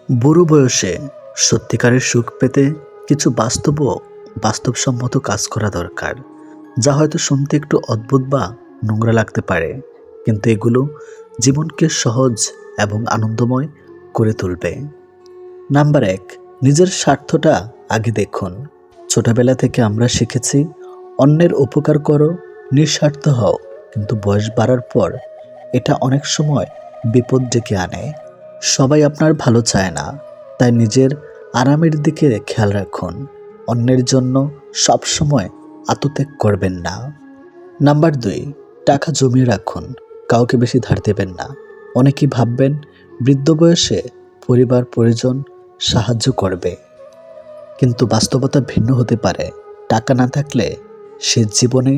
বুড়ো বয়সে সত্যিকারের সুখ পেতে কিছু বাস্তবসম্মত কাজ করা দরকার, যা হয়তো শুনতে একটু অদ্ভুত বা নোংরা লাগতে পারে, কিন্তু এগুলো জীবনকে সহজ এবং আনন্দময় করে তুলবে। নাম্বার ১, নিজের স্বার্থটা আগে দেখুন। ছোটবেলা থেকে আমরা শিখেছি অন্যের উপকার করো, নিঃস্বার্থ হও, কিন্তু বয়স বাড়ার পর এটা অনেক সময় বিপদ ডেকে আনে। সবাই আপনার ভালো চায় না, তাই নিজের আরামের দিকে খেয়াল রাখুন। অন্যের জন্য সবসময় আত্মত্যাগ করবেন না। নাম্বার ২, টাকা জমিয়ে রাখুন, কাউকে বেশি ধার দেবেন না। অনেকেই ভাববেন বৃদ্ধ বয়সে পরিবার পরিজন সাহায্য করবে, কিন্তু বাস্তবতা ভিন্ন হতে পারে। টাকা না থাকলে সে জীবনে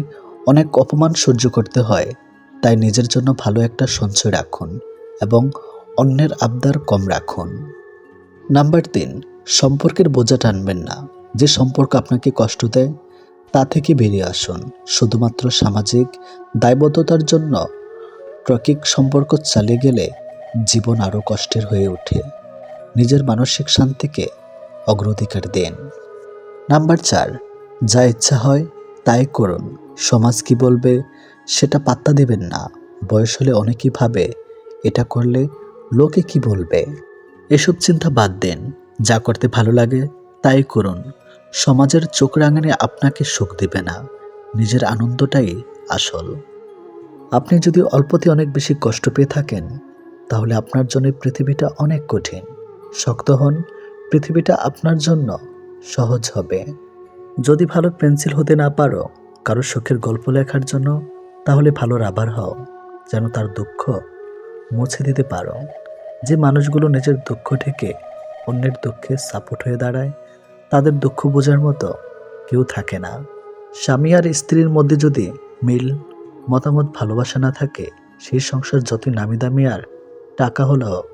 অনেক অপমান সহ্য করতে হয়। তাই নিজের জন্য ভালো একটা সঞ্চয় রাখুন এবং অন্যের আবদার কম রাখুন। নাম্বার ৩, সম্পর্কের বোঝা টানবেন না। যে সম্পর্ক আপনাকে কষ্ট দেয় তা থেকে বেরিয়ে আসুন। শুধুমাত্র সামাজিক দায়বদ্ধতার জন্য ট্রকিক সম্পর্ক চালিয়ে গেলে জীবন আরও কষ্টের হয়ে ওঠে। নিজের মানসিক শান্তিকে অগ্রাধিকার দিন। নাম্বার ৪, যা ইচ্ছা হয় তাই করুন। সমাজ কি বলবে সেটা পাত্তা দেবেন না। বয়স হলে অনেকেই ভাবে এটা করলে লোকে কি বলবে। এসব চিন্তা বাদ দেন। যা করতে ভালো লাগে তাই করুন। সমাজের চোখ রাঙানি আপনাকে সুখ দেবে না, নিজের আনন্দটাই আসল। আপনি যদি অল্পতে অনেক বেশি কষ্ট পেয়ে থাকেন, তাহলে আপনার জন্য পৃথিবীটা অনেক কঠিন। শক্ত হন, পৃথিবীটা আপনার জন্য সহজ হবে। যদি ভালো পেন্সিল হতে না পারো কারো সুখের গল্প লেখার জন্য, তাহলে ভালো রাবার হও, যেন তার দুঃখ মুছে দিতে পারো। যে মানুষগুলো নিজের দুঃখ ঢেকে অন্যের দুঃখে সাপোর্ট হয়ে দাঁড়ায়, তাদের দুঃখ বোঝার মতো কেউ থাকে না। স্বামী আর স্ত্রীর মধ্যে যদি মিল, মতামত, ভালোবাসা না থাকে, সেই সংসার যতই নামি দামি আর টাকা হলো হোক,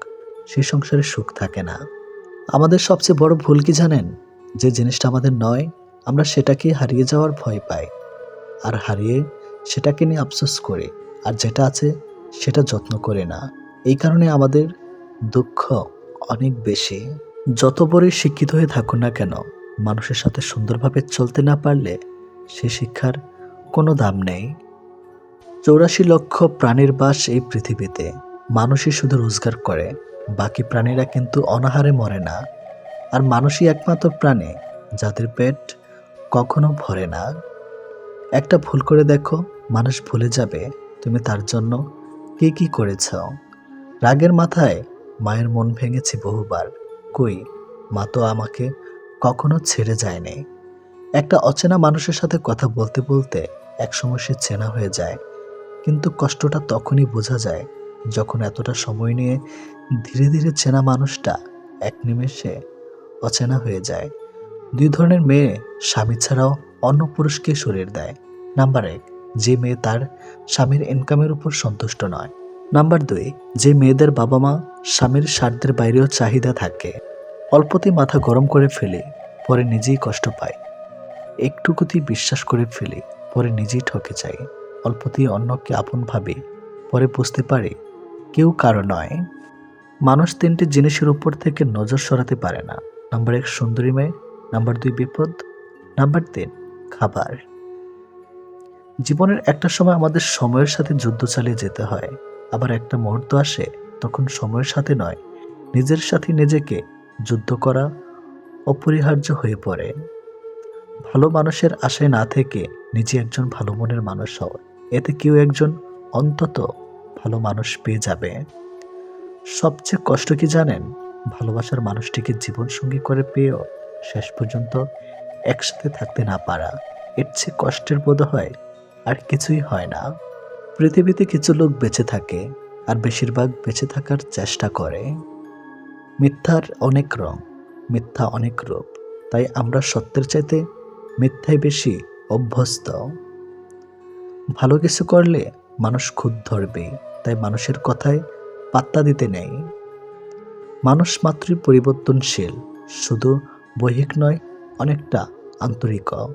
সেই সংসারে সুখ থাকে না। আমাদের সবচেয়ে বড় ভুল কি জানেন? যে জিনিসটা আমাদের নয়, আমরা সেটাকে হারিয়ে যাওয়ার ভয় পাই, আর হারিয়ে সেটাকে নিয়ে আফসোস করি, আর যেটা আছে সেটা যত্ন করি না। এই কারণে আমাদের দুঃখ অনেক বেশি। যত বড়ই শিক্ষিত হয়ে থাকুন না কেন, মানুষের সাথে সুন্দরভাবে চলতে না পারলে সে শিক্ষার কোনো দাম নেই। ৮৪ লক্ষ প্রাণীর বাস এই পৃথিবীতে। মানুষই শুধু রোজগার করে, বাকি প্রাণীরা কিন্তু অনাহারে মরে না। আর মানুষই একমাত্র প্রাণী যাদের পেট কখনো ভরে না। একটা ভুল করে দেখো, মানুষ ভুলে যাবে তুমি তার জন্য কি কি করেছ। রাগের মাথায় মায়ের মন ভেঙেছি বহুবার, কই মা তো আমাকে কখনো ছেড়ে যায়নি। একটা অচেনা মানুষের সাথে কথা বলতে বলতে একসময় সে চেনা হয়ে যায়, কিন্তু কষ্টটা তখনই বোঝা যায় যখন এতটা সময় নিয়ে ধীরে ধীরে চেনা মানুষটা এক নিমেষে অচেনা হয়ে যায়। ২ ধরনের মেয়ে স্বামী ছাড়াও অন্য পুরুষকে সরিয়ে দেয়। নাম্বার ১, যে মেয়ে তার স্বামীর ইনকামের উপর সন্তুষ্ট নয়। নাম্বার ২, যে মেয়েদের বাবা মা স্বামীর স্বার্থের বাইরেও চাহিদা থাকে। অল্পতেই মাথা গরম করে ফেলে, পরে নিজেই কষ্ট পায়। একটুকুতেই বিশ্বাস করে ফেলে, পরে নিজেই ঠকে যায়। অল্পতেই অন্যকে আপন ভাবে, পরে বুঝতে পারে কেউ কারো নয়। মানুষ ৩টি জিনিসের উপর থেকে নজর সরাতে পারে না। নাম্বার ১, সুন্দরী মেয়ে। নাম্বার ২, বিপদ। নাম্বার ৩, খাবার। জীবনের একটা সময় আমাদের সময়ের সাথে যুদ্ধ চালিয়ে যেতে হয়। আবার একটা মুহূর্ত আসে, তখন সময়ের সাথে নয়, নিজের সাথে নিজেকে যুদ্ধ করা অপরিহার্য হয়ে পড়ে। ভালো মানুষের আশায় না থেকে নিজে একজন ভালো মনের মানুষ হও। এতে কেউ একজন অন্তত ভালো মানুষ পেয়ে যাবে। সবচেয়ে কষ্ট কি জানেন? ভালোবাসার মানুষটিকে জীবনসঙ্গী করে পেয়েও শেষ পর্যন্ত একসাথে থাকতে না পারা। এর চেয়ে কষ্টের বোধ হয় আর কিছুই হয় না। পৃথিবীতে কিছু লোক বেঁচে থাকে, আর বেশিরভাগ বেঁচে থাকার চেষ্টা করে। মিথ্যার অনেক রং, মিথ্যা অনেক রূপ, তাই আমরা সত্যের চাইতে মিথ্যায় বেশি অভ্যস্ত। ভালো কিছু করলে মানুষ খুদ ধরবে, তাই মানুষের কথায় পাত্তা দিতে নেই। মানুষ মাত্রই পরিবর্তনশীল, শুধু বৈহিক নয়, অনেকটা আন্তরিকও।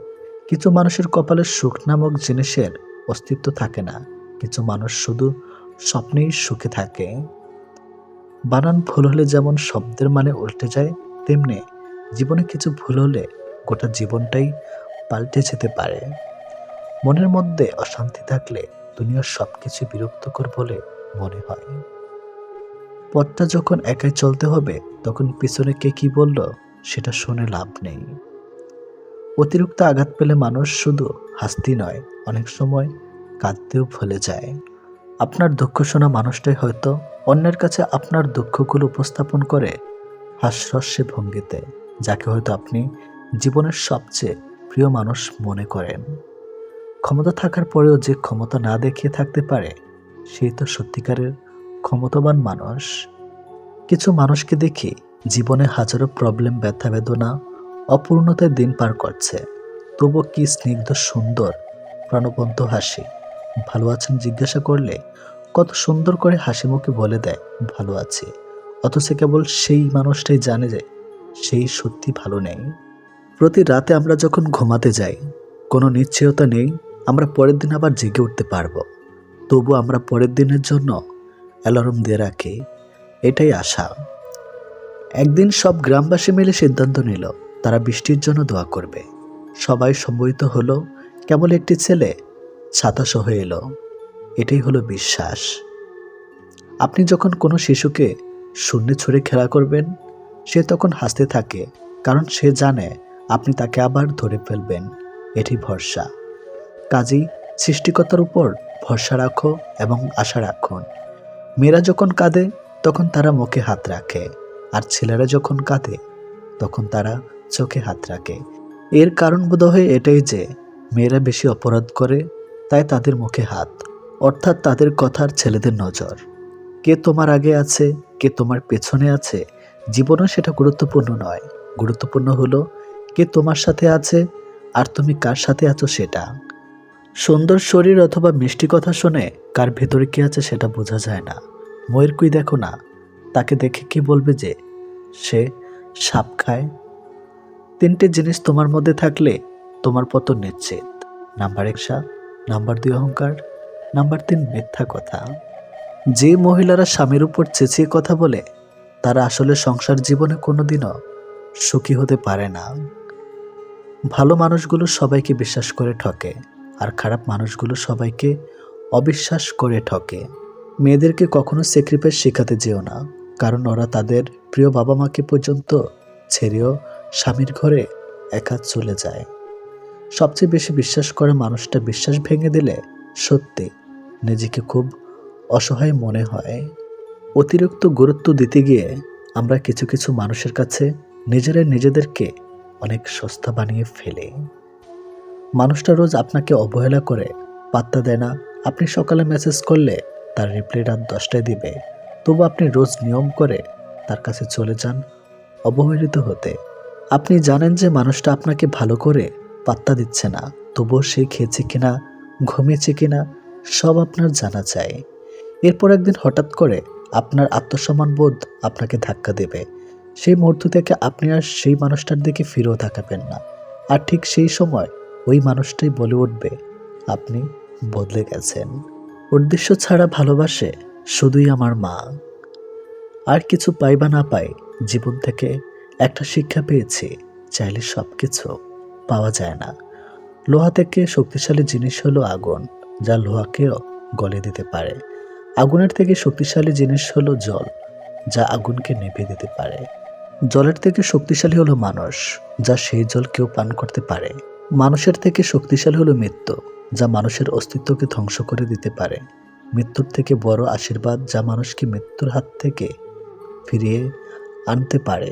কিছু মানুষের কপালে সুখ নামক জিনিসের অস্তিত্ব থাকে না, কিছু মানুষ শুধু স্বপ্নেই সুখে থাকে। বানান ভুল হলে যেমন শব্দের মানে উল্টে যায়, তেমনি জীবনে কিছু ভুল হলে গোটা জীবনটাই পাল্টে যেতে পারে। মনের মধ্যে অশান্তি থাকলে দুনিয়ার সবকিছু বিরক্তকর বলে মনে হয়। পথটা যখন একাই চলতে হবে, তখন পিছনে কে কি বলল সেটা শুনে লাভ নেই। অতিরিক্ত আঘাত পেলে মানুষ শুধু হাসতেই নয়, অনেক সময় কাঁদতেও ভুলে যায়। আপনার দুঃখ শোনা মানুষটাই হয়তো অন্যের কাছে আপনার দুঃখগুলো উপস্থাপন করে হাস্যরস্যে ভঙ্গিতে, যাকে হয়তো আপনি জীবনের সবচেয়ে প্রিয় মানুষ মনে করেন। ক্ষমতা থাকার পরেও যে ক্ষমতা না দেখিয়ে থাকতে পারে, সেই তো সত্যিকারের ক্ষমতাবান মানুষ। কিছু মানুষকে দেখি জীবনে হাজারো প্রবলেম, ব্যথা বেদনা, অপূর্ণতায় দিন পার করছে, তবু কি স্নিগ্ধ সুন্দর প্রাণবন্ত হাসি। ভালো আছেন জিজ্ঞাসা করলে কত সুন্দর করে হাসি মুখে বলে দেয় ভালো আছি, অথচ কেবল সেই মানুষটাই জানে যে সেই সত্যি ভালো নেই। প্রতি রাতে আমরা যখন ঘুমাতে যাই, কোনো নিশ্চয়তা নেই আমরা পরের দিন আবার জেগে উঠতে পারবো, তবু আমরা পরের দিনের জন্য অ্যালার্ম দিয়ে রাখি, এটাই আশা। একদিন সব গ্রামবাসী মিলে সিদ্ধান্ত নিল তারা বৃষ্টির জন্য দোয়া করবে। সবাই সম্মিলিত হলো, কেবল একটি ছেলে ছাতা সহ এলো। এটাই হলো বিশ্বাস। আপনি যখন কোনো শিশুকে শূন্যে ছুঁড়ে খেলা করবেন, সে তখন হাসতে থাকে, কারণ সে জানে আপনি তাকে আবার ধরে ফেলবেন। এটি ভরসা। কাজেই সৃষ্টিকর্তার উপর ভরসা রাখো এবং আশা রাখুন। মেয়েরা যখন কাঁদে তখন তারা মুখে হাত রাখে, আর ছেলেরা যখন কাঁদে তখন তারা চোখে হাত রাখে। এর কারণ বোধহয় এটাই যে মেয়েরা বেশি অপরাধ করে, তাই তাদের মুখে হাত, অর্থাৎ তাদের কথার ছেলেদের নজর। কে তোমার আগে আছে, কে তোমার পেছনে আছে, জীবনে সেটা গুরুত্বপূর্ণ নয়। গুরুত্বপূর্ণ হলো কে তোমার সাথে আছে আর তুমি কার সাথে আছো সেটা। সুন্দর শরীর অথবা মিষ্টি কথা শুনে কার ভেতরে কি আছে সেটা বোঝা যায় না। ময়ূরকুই দেখো না, তাকে দেখে কি বলবে যে সে সাপ খায়? তিনটে জিনিস তোমার মধ্যে থাকলে তোমার পতন নিশ্চিত। নাম্বার 1 সাপ, নাম্বার 2 অহংকার, নাম্বার 3 মিথ্যা কথা। যে মহিলারা স্বামীর উপর চেঁচিয়ে কথা বলে, তারা আসলে সংসার জীবনে কোনোদিনও সুখী হতে পারে না। ভালো মানুষগুলো সবাইকে বিশ্বাস করে ঠকে, আর খারাপ মানুষগুলো সবাইকে অবিশ্বাস করে ঠকে। মেয়েদেরকে কখনো স্যাক্রিফাইস শেখাতে যেও না, কারণ ওরা তাদের প্রিয় বাবা মাকে পর্যন্ত ছেড়েও স্বামীর ঘরে একা চলে যায়। সবচেয়ে বেশি বিশ্বাস করে মানুষটা বিশ্বাস ভেঙে দিলে সত্যি নিজেকে খুব অসহায় মনে হয়। অতিরিক্ত গুরুত্ব দিতে গিয়ে আমরা কিছু কিছু মানুষের কাছে নিজেরাই নিজেদেরকে অনেক সস্তা বানিয়ে ফেলি। মানুষটা রোজ আপনাকে অবহেলা করে, পাত্তা দেয় না। আপনি সকালে মেসেজ করলে তার রিপ্লাই রাত 10টায় দিবে, তবু আপনি রোজ নিয়ম করে তার কাছে চলে যান অবহেলিত হতে। আপনি জানেন যে মানুষটা আপনাকে ভালো করে পাত্তা দিচ্ছে না, তবুও সে খেয়েছে কিনা, ঘুমিয়েছে কিনা সব আপনার জানা চাই। এরপর একদিন হঠাৎ করে আপনার আত্মসম্মান বোধ আপনাকে ধাক্কা দেবে। সেই মুহূর্ত থেকে আপনি আর সেই মানুষটার দিকে ফিরেও তাকাবেন না। আর ঠিক সেই সময় ওই মানুষটাই বলে উঠবে আপনি বদলে গেছেন। উদ্দেশ্য ছাড়া ভালোবাসে শুধুই আমার মা। আর কিছু পাই বা না পাই, জীবন থেকে একটা শিক্ষা পেয়েছি, চাইলে সব কিছু পাওয়া যায় না। লোহা থেকে শক্তিশালী জিনিস হলো আগুন, যা লোহাকেও গলে দিতে পারে। আগুনের থেকে শক্তিশালী জিনিস হলো জল, যা আগুনকে নিভিয়ে দিতে পারে। জলের থেকে শক্তিশালী হলো মানুষ, যা সেই জল কেউ পান করতে পারে। মানুষের থেকে শক্তিশালী হলো মৃত্যু, যা মানুষের অস্তিত্বকে ধ্বংস করে দিতে পারে। মৃত্যুর থেকে বড় আশীর্বাদ, যা মানুষকে মৃত্যুর হাত থেকে ফিরিয়ে আনতে পারে।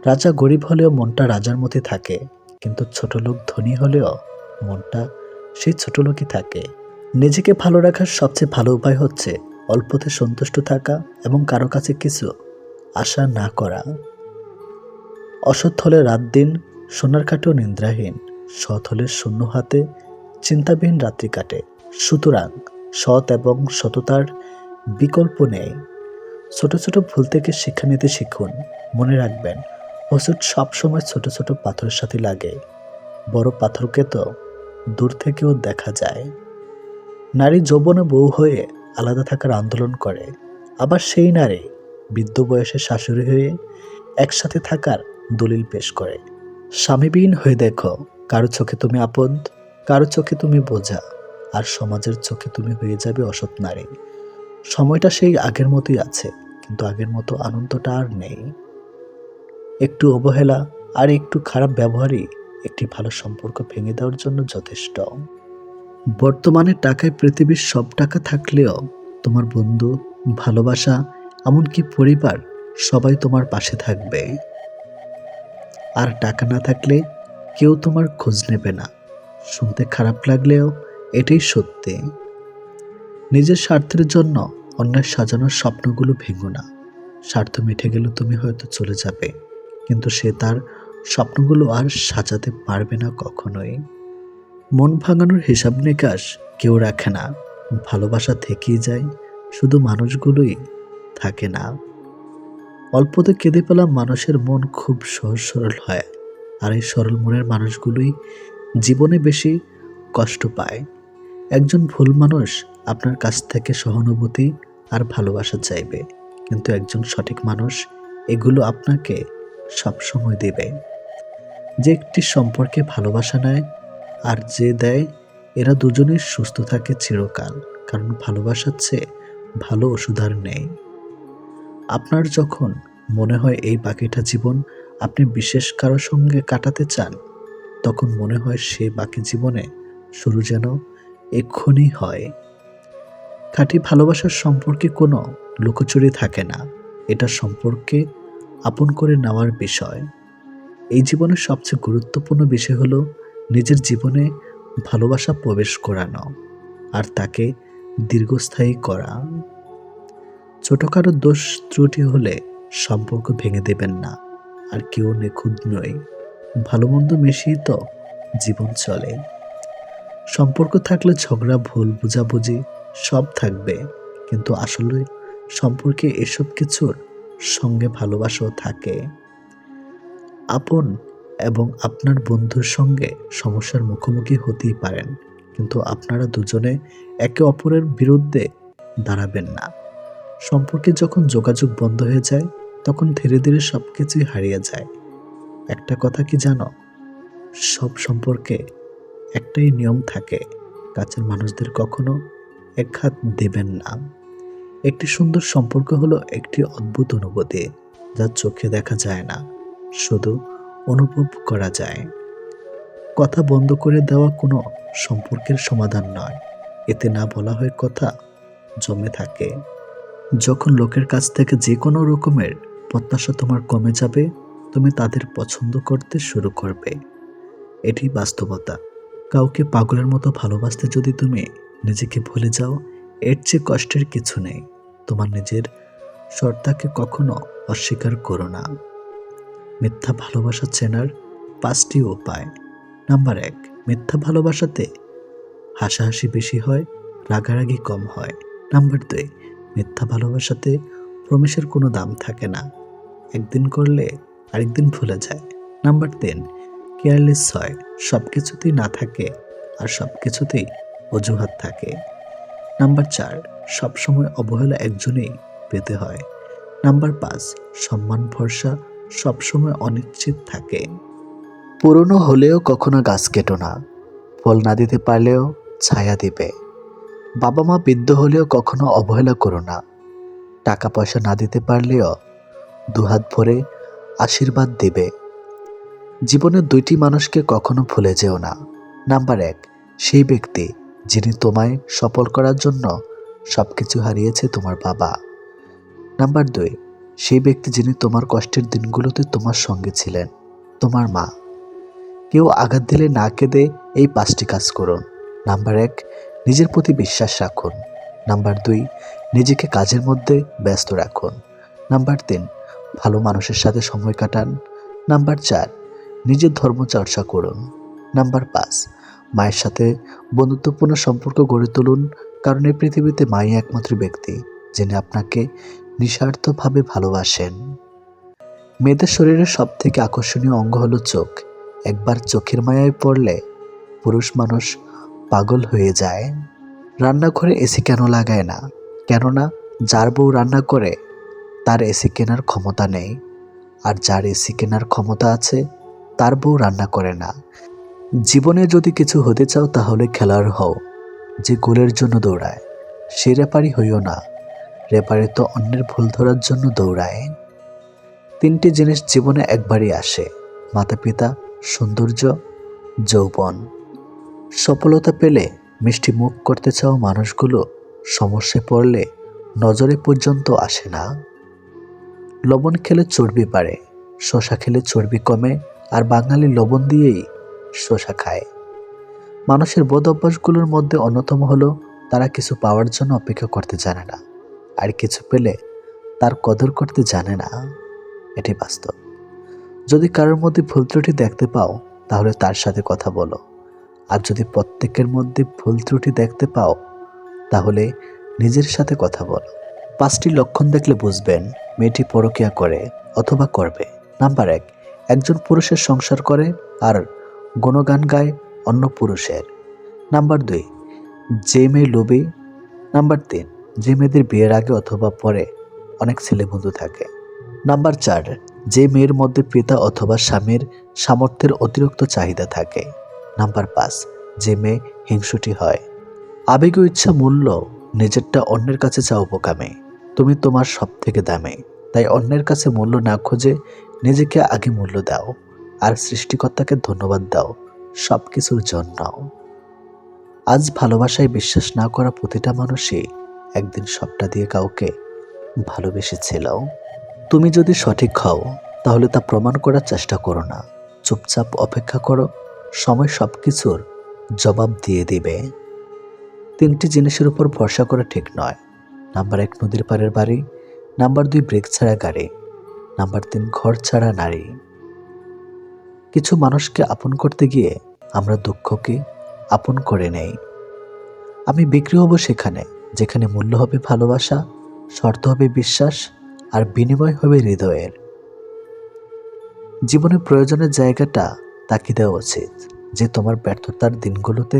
রাজা গরিব হলেও মনটা রাজার মধ্যে থাকে, কিন্তু ছোট লোক ধনী হলেও মনটা সেই ছোট লোকই থাকে। নিজেকে ভালো রাখার সবচেয়ে ভালো উপায় হচ্ছে অল্পতে সন্তুষ্ট থাকা এবং কারো কাছে কিছু আশা না করা। অসৎ হলে রাত দিন সোনার কাটেও নিদ্রাহীন, সৎ হলে শূন্য হাতে চিন্তাবিহীন রাত্রি কাটে। সুতরাং সৎ এবং সততার বিকল্প নেই। ছোট ছোট ভুল থেকে শিক্ষা নিতে শিখুন। মনে রাখবেন, ওষুধ সবসময় ছোট ছোট পাথরের সাথে লাগে, বড় পাথরকে তো দূর থেকেও দেখা যায়। নারী যৌবনে বউ হয়ে আলাদা থাকার আন্দোলন করে, আবার সেই নারী বৃদ্ধ বয়সে শাশুড়ি হয়ে একসাথে থাকার দলিল পেশ করে। স্বামীবিহীন হয়ে দেখো, কারো চোখে তুমি আপদ, কারো চোখে তুমি বোঝা, আর সমাজের চোখে তুমি হয়ে যাবে অসৎ নারী। সময়টা সেই আগের মতোই আছে, কিন্তু আগের মতো আনন্দটা আর নেই। একটু অবহেলা আর একটু খারাপ ব্যবহারই একটি ভালো সম্পর্ক ভেঙে দেওয়ার জন্য যথেষ্ট। বর্তমানে টাকায় পৃথিবীর সব টাকা থাকলেও তোমার বন্ধু, ভালোবাসা, এমনকি পরিবার সবাই তোমার পাশে থাকবে। আর টাকা না থাকলে কেউ তোমার খোঁজ নেবে না। শুনতে খারাপ লাগলেও এটাই সত্যি। নিজের স্বার্থের জন্য অন্যের সাজানো স্বপ্নগুলো ভেঙো না। স্বার্থ মিটে গেলে তুমি হয়তো চলে যাবে, কিন্তু সে তার স্বপ্নগুলো আর সাজাতে পারবে না কখনোই। মন ভাঙানোর হিসাব নিকাশ কেউ রাখে না। ভালোবাসা থেকেই যায়, শুধু মানুষগুলোই থাকে না। অল্পতে কেঁদে ফেলা মানুষের মন খুব সহজ সরল হয়, আর এই সরল মনের মানুষগুলোই জীবনে বেশি কষ্ট পায়। একজন ভুল মানুষ আপনার কাছ থেকে সহানুভূতি আর ভালোবাসা চাইবে, কিন্তু একজন সঠিক মানুষ এগুলো আপনাকে সবসময় দেবে। যে একটি সম্পর্কে ভালোবাসা নেয় আর যে দেয়, এরা দুজনেই সুস্থ থাকে চিরকাল, কারণ ভালোবাসার চেয়ে ভালো ওষুধ আর নেই। আপনার যখন মনে হয় এই বাকিটা জীবন আপনি বিশেষ কারো সঙ্গে কাটাতে চান, তখন মনে হয় সে বাকি জীবনে শুরু যেন এক্ষুনি হয়। খাঁটি ভালোবাসার সম্পর্কে কোনো লুকোচুরি থাকে না। এটা সম্পর্কে আপন করে নেওয়ার বিষয়। এই জীবনের সবচেয়ে গুরুত্বপূর্ণ বিষয় হলো নিজের জীবনে ভালোবাসা প্রবেশ করানো আর তাকে দীর্ঘস্থায়ী করা। ছোটখাটো দোষ ত্রুটি হলে সম্পর্ক ভেঙে দেবেন না। আর কেউ নিখুঁত নয়, ভালো মন্দ মিশিয়ে তো জীবন চলে। সম্পর্ক থাকলে ঝগড়া, ভুল বোঝাবুঝি সব থাকবে, কিন্তু আসলে সম্পর্কে এসব কিছুর সঙ্গে ভালোবাসাও থাকে। আপন এবং আপনার বন্ধুর সঙ্গে সমস্যার মুখোমুখি হতেই পারেন, কিন্তু আপনারা দুজনে একে অপরের বিরুদ্ধে দাঁড়াবেন না। সম্পর্কে যখন যোগাযোগ বন্ধ হয়ে যায়, তখন ধীরে ধীরে সব কিছুই হারিয়ে যায়। একটা কথা কি জানো, সব সম্পর্কে একটাই নিয়ম থাকে, কাছের মানুষদের কখনো একঘাত দেবেন না। একটি সুন্দর সম্পর্ক হলো একটি অদ্ভুত অনুভূতি, যা চোখে দেখা যায় না, শুধু অনুভব করা যায়। কথা বন্ধ করে দেওয়া কোনো সম্পর্কের সমাধান নয়। এতে না বলা হয় কথা জমে থাকে। যখন লোকের কাছ থেকে যে কোনো রকমের প্রত্যাশা তোমার কমে যাবে, তুমি তাদের পছন্দ করতে শুরু করবে। এটি বাস্তবতা। কাউকে পাগলের মতো ভালোবাসতে যদি তুমি নিজেকে ভুলে যাও, এর চেয়ে কষ্টের কিছু নেই। তোমার নিজের সত্তাকে কখনো অস্বীকার করো না। মিথ্যা ভালোবাসা চেনার 5টি উপায়। নাম্বার 1, মিথ্যা ভালোবাসাতে হাসাহাসি বেশি হয়, রাগারাগি কম হয়। নাম্বার 2, মিথ্যা ভালোবাসাতে প্রমিসের কোনো দাম থাকে না, একদিন করলে আরেকদিন ভুলে যায়। নাম্বার 3, কেয়ারলেস হয়, সব কিছুতেই না থাকে আর সব কিছুতেই অজুহাত থাকে। নাম্বার 4, সবসময় অবহেলা একজনেই পেতে হয়। নাম্বার 5, সম্মান ভরসা সবসময় অনিশ্চিত থাকে। পুরনো হলেও কখনো গাছ কেটো না, ফল না দিতে পারলেও ছায়া দিবে। বাবা মা বৃদ্ধ হলেও কখনো অবহেলা করো না, টাকা পয়সা না দিতে পারলেও দুহাত ভরে আশীর্বাদ দেবে। জীবনে 2টি মানুষকে কখনো ভুলে যেও না। নাম্বার 1, সেই ব্যক্তি যিনি তোমায় সফল করার জন্য সবকিছু হারিয়েছে, তোমার বাবা। নাম্বার 2, সেই ব্যক্তি যিনি তোমার কষ্টের দিনগুলোতে তোমার সঙ্গে ছিলেন, তোমার মা। কেউ আঘাত দিলে না কেঁদে এই 5টি কাজ করুন। নাম্বার 1, নিজের প্রতি বিশ্বাস রাখুন। নাম্বার 2, নিজেকে কাজের মধ্যে ব্যস্ত রাখুন। নাম্বার 3, ভালো মানুষের সাথে সময় কাটান। নাম্বার 4, নিজের ধর্ম চর্চা করুন। নাম্বার 5, মায়ের সাথে বন্ধুত্বপূর্ণ সম্পর্ক গড়ে তুলুন, কারণ এই পৃথিবীতে মাই একমাত্র ব্যক্তি যিনি আপনাকে নিঃস্বার্থভাবে ভালোবাসেন। মেয়েদের শরীরের সব থেকে আকর্ষণীয় অঙ্গ হলো চোখ। একবার চোখের মায়ায় পড়লে পুরুষ মানুষ পাগল হয়ে যায়। রান্নাঘরে এসি কেন লাগায় না? কেননা যার বউ রান্না করে তার এসি কেনার ক্ষমতা নেই, আর যার এসি কেনার ক্ষমতা আছে তার বউ রান্না করে না। জীবনে যদি কিছু হতে চাও তাহলে খেলোয়াড় হও, যে গোলের জন্য দৌড়ায়। সে রেফারি হইও না, রেফারি তো অন্যের ভুল ধরার জন্য দৌড়ায়। 3টি জিনিস জীবনে একবারই আসে: মাতা পিতা, সৌন্দর্য, যৌবন। সফলতা পেলে মিষ্টি মুখ করতে চাও মানুষগুলো সমস্যায় পড়লে নজরে পর্যন্ত আসে না। লবণ খেলে চর্বি বাড়ে, শসা খেলে চর্বি কমে, আর বাঙালি লবণ দিয়েই শসা খায়। মানুষের বদ অভ্যাসগুলোর মধ্যে অন্যতম হলো তারা কিছু পাওয়ার জন্য অপেক্ষা করতে জানে না, আর কিছু পেলে তার কদর করতে জানে না। এটি বাস্তব। যদি কারোর মধ্যে ভুল ত্রুটি দেখতে পাও তাহলে তার সাথে কথা বলো, আর যদি প্রত্যেকের মধ্যে ভুল ত্রুটি দেখতে পাও তাহলে নিজের সাথে কথা বলো। 5টি লক্ষণ দেখলে বুঝবেন মেয়েটি পরকীয়া করে অথবা করবে। নাম্বার 1, একজন পুরুষের সংসার করে আর গুণগান গায় অন্য পুরুষের। নাম্বার 2, যে মেয়ে লোভী। নাম্বার 3, যে মেয়েদের বিয়ের আগে অথবা পরে অনেক ছেলে বন্ধু থাকে। নাম্বার 4, যে মেয়ের মধ্যে পিতা অথবা স্বামীর সামর্থ্যের অতিরিক্ত চাহিদা থাকে। নাম্বার 5, যে মেয়ে হিংসুটি হয়। আবেগ ও ইচ্ছা মূল্য নিজেরটা অন্যের কাছে চাও বোকামে। তুমি তোমার সব থেকে দামে, তাই অন্যের কাছে মূল্য না খুঁজে নিজেকে আগে মূল্য দাও, আর সৃষ্টিকর্তাকে ধন্যবাদ দাও সব কিছুর জন্য। আজ ভালোবাসায় বিশ্বাস না করা প্রতিটা মানুষই একদিন সবটা দিয়ে কাউকে ভালোবেসেছিল। তুমি যদি সঠিক হও তাহলে তা প্রমাণ করার চেষ্টা করো না, চুপচাপ অপেক্ষা করো, সময় সব কিছুর জবাব দিয়ে দিবে। 3টি জিনিসের উপর ভরসা করা ঠিক নয়। নাম্বার 1, নদীর পাড়ের বাড়ি। নাম্বার 2, ব্রেক ছাড়া গাড়ি। নাম্বার 3, ঘর ছাড়া নারী। কিছু মানুষকে আপন করতে গিয়ে আমরা দুঃখকে আপন করে নেই। আমি বিক্রি হব সেখানে যেখানে মূল্য হবে ভালোবাসা, শর্ত হবে বিশ্বাস, আর বিনিময় হবে হৃদয়ের। জীবনে প্রয়োজনের জায়গাটা তাকিয়ে দেওয়া উচিত, যে তোমার ব্যর্থতার দিনগুলোতে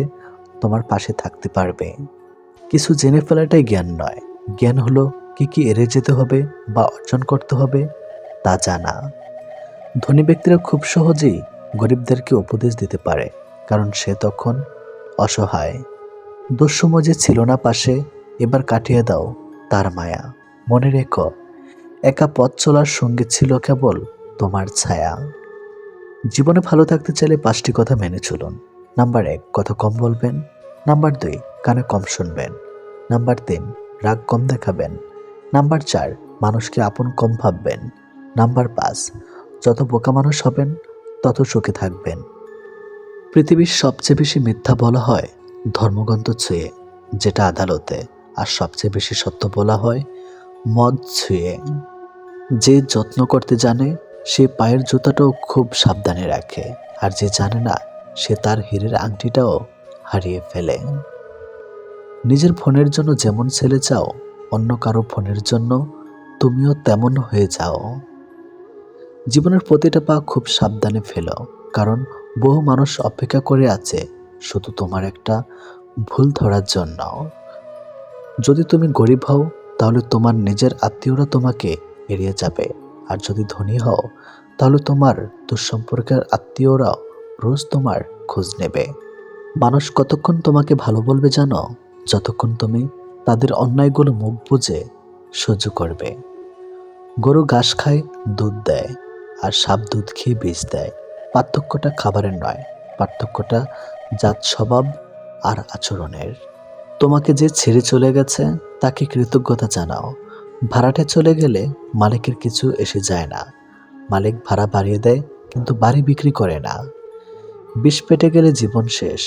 তোমার পাশে থাকতে পারবে। কিছু জেনে ফেলাটাই জ্ঞান নয়, জ্ঞান হলো কি কি এড়িয়ে যেতে হবে বা অর্জন করতে হবে তা জানা। ধনী ব্যক্তিরা খুব সহজেই গরিবদেরকে উপদেশ দিতে পারে, কারণ সে তখন অসহায়। দুঃসময় যে ছিল না পাশে, এবার কাটিয়ে দাও তার মায়া। মনে রেখো, একা পথ চলার সঙ্গে ছিল কেবল তোমার ছায়া। জীবনে ভালো থাকতে চাইলে 5টি কথা মেনে চলুন। নাম্বার 1, কথা কম বলবেন। নাম্বার 2, কানে কম শুনবেন। নাম্বার 3, রাগ কম দেখাবেন। নাম্বার 4, মানুষকে আপন কম ভাববেন। নাম্বার 5, যত বোকা মানুষ হবেন তত সুখে থাকবেন। পৃথিবীর সবচেয়ে বেশি মিথ্যা বলা হয় ধর্মগ্রন্থ ছুঁয়ে, যেটা আদালতে, আর সবচেয়ে বেশি সত্য বলা হয় মদ ছুঁয়ে। যে যত্ন করতে জানে সে পায়ের জুতাটাও খুব সাবধানে রাখে, আর যে জানে না সে তার হীরের আংটিটাও হারিয়ে ফেলে। নিজের ফোনের জন্য যেমন ছেলে চাও, অন্য কারো ফোনের জন্য তুমিও তেমন হয়ে যাও। জীবনের প্রতিটা পা খুব সাবধানে ফেলো, কারণ বহু মানুষ অপেক্ষা করে আছে শুধু তোমার একটা ভুল ধরার জন্য। যদি তুমি গরিব হও তাহলে তোমার নিজের আত্মীয়রা তোমাকে এড়িয়ে যাবে, আর যদি ধনী হও তাহলে তোমার দুঃসম্পর্কের আত্মীয়রাও রোজ তোমার খোঁজ নেবে। মানুষ কতক্ষণ তোমাকে ভালো বলবে জানো? যতক্ষণ তুমি তাদের অন্যায়গুলো মুখ বুজে সহ্য করবে। গরু ঘাস খায়, দুধ দেয়, আর সাপ দুধ খেয়ে বিষ দেয়। পার্থক্যটা খাবারের নয়, পার্থক্যটা জাত, স্বভাব আর আচরণের। তোমাকে যে ছেড়ে চলে গেছে তাকে কৃতজ্ঞতা জানাও। ভাড়াটে চলে গেলে মালিকের কিছু এসে যায় না। মালিক ভাড়া বাড়িয়ে দেয় কিন্তু বাড়ি বিক্রি করে না। বিষ পেটে গেলে জীবন শেষ,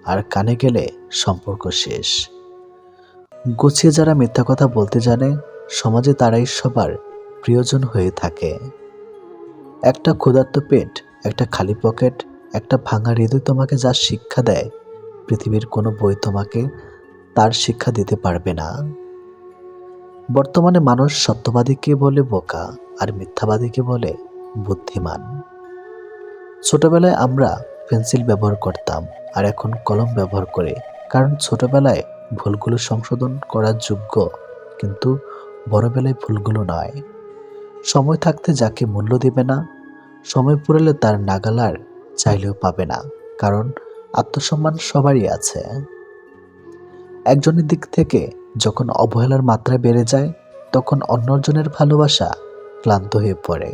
আর কানে গেলে সম্পর্ক শেষ। গুছিয়ে যারা মিথ্যা কথা বলতে জানে সমাজে তারাই সবার প্রিয়জন হয়ে থাকে। একটা ক্ষুধার্ত পেট, একটা খালি পকেট, একটা ভাঙা হৃদয় তোমাকে যা শিক্ষা দেয়, পৃথিবীর কোনো বই তোমাকে তার শিক্ষা দিতে পারবে না। বর্তমানে মানুষ সত্যবাদীকে বলে বোকা, আর মিথ্যাবাদীকে বলে বুদ্ধিমান। ছোটবেলায় আমরা পেন্সিল ব্যবহার করতাম, আর এখন কলম ব্যবহার করি, কারণ ছোটবেলায় ভুলগুলো সংশোধন করার যোগ্য, কিন্তু বড়বেলায় ভুলগুলো নয়। সময় থাকতে যাকে মূল্য দিবে না, সময় ফুরালে তার নাগাল চাইলেও পাবে না। কারণ আত্মসম্মান সবারই আছে। একজনের দিক থেকে যখন অবহেলার মাত্রা বেড়ে যায়, তখন অন্যজনের ভালোবাসা ক্লান্ত হয়ে পড়ে।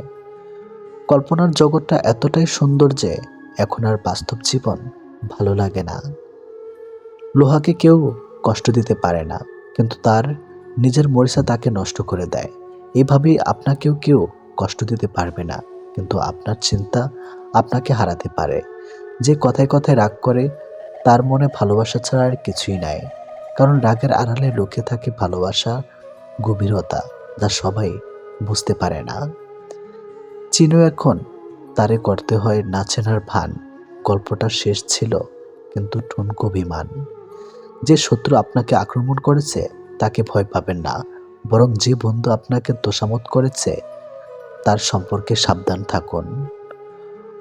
কল্পনার জগৎটা এতটাই সুন্দর যে এখন আর বাস্তব জীবন ভালো লাগে না। লোহাকে কেউ কষ্ট দিতে পারে না, কিন্তু তার নিজের মরিচা তাকে নষ্ট করে দেয়। এভাবেই আপনাকেও কেউ কষ্ট দিতে পারবে না, কিন্তু আপনার চিন্তা আপনাকে হারাতে পারে। যে কথায় কথায় রাগ করে, তার মনে ভালোবাসা ছাড়া আর কিছুই নাই। কারণ রাগের আড়ালে লুকিয়ে থাকে ভালোবাসা, গভীরতা, যা সবাই বুঝতে পারে না। চিনু এখন তারে করতে হয় না চেনার ভান। গল্পটা শেষ ছিল, কিন্তু ঠুনকো বিমান। যে শত্রু আপনাকে আক্রমণ করেছে তাকে ভয় পাবেন না, বরং যে বন্ধু আপনাকে তোষামত করেছে তার সম্পর্কে সাবধান থাকুন।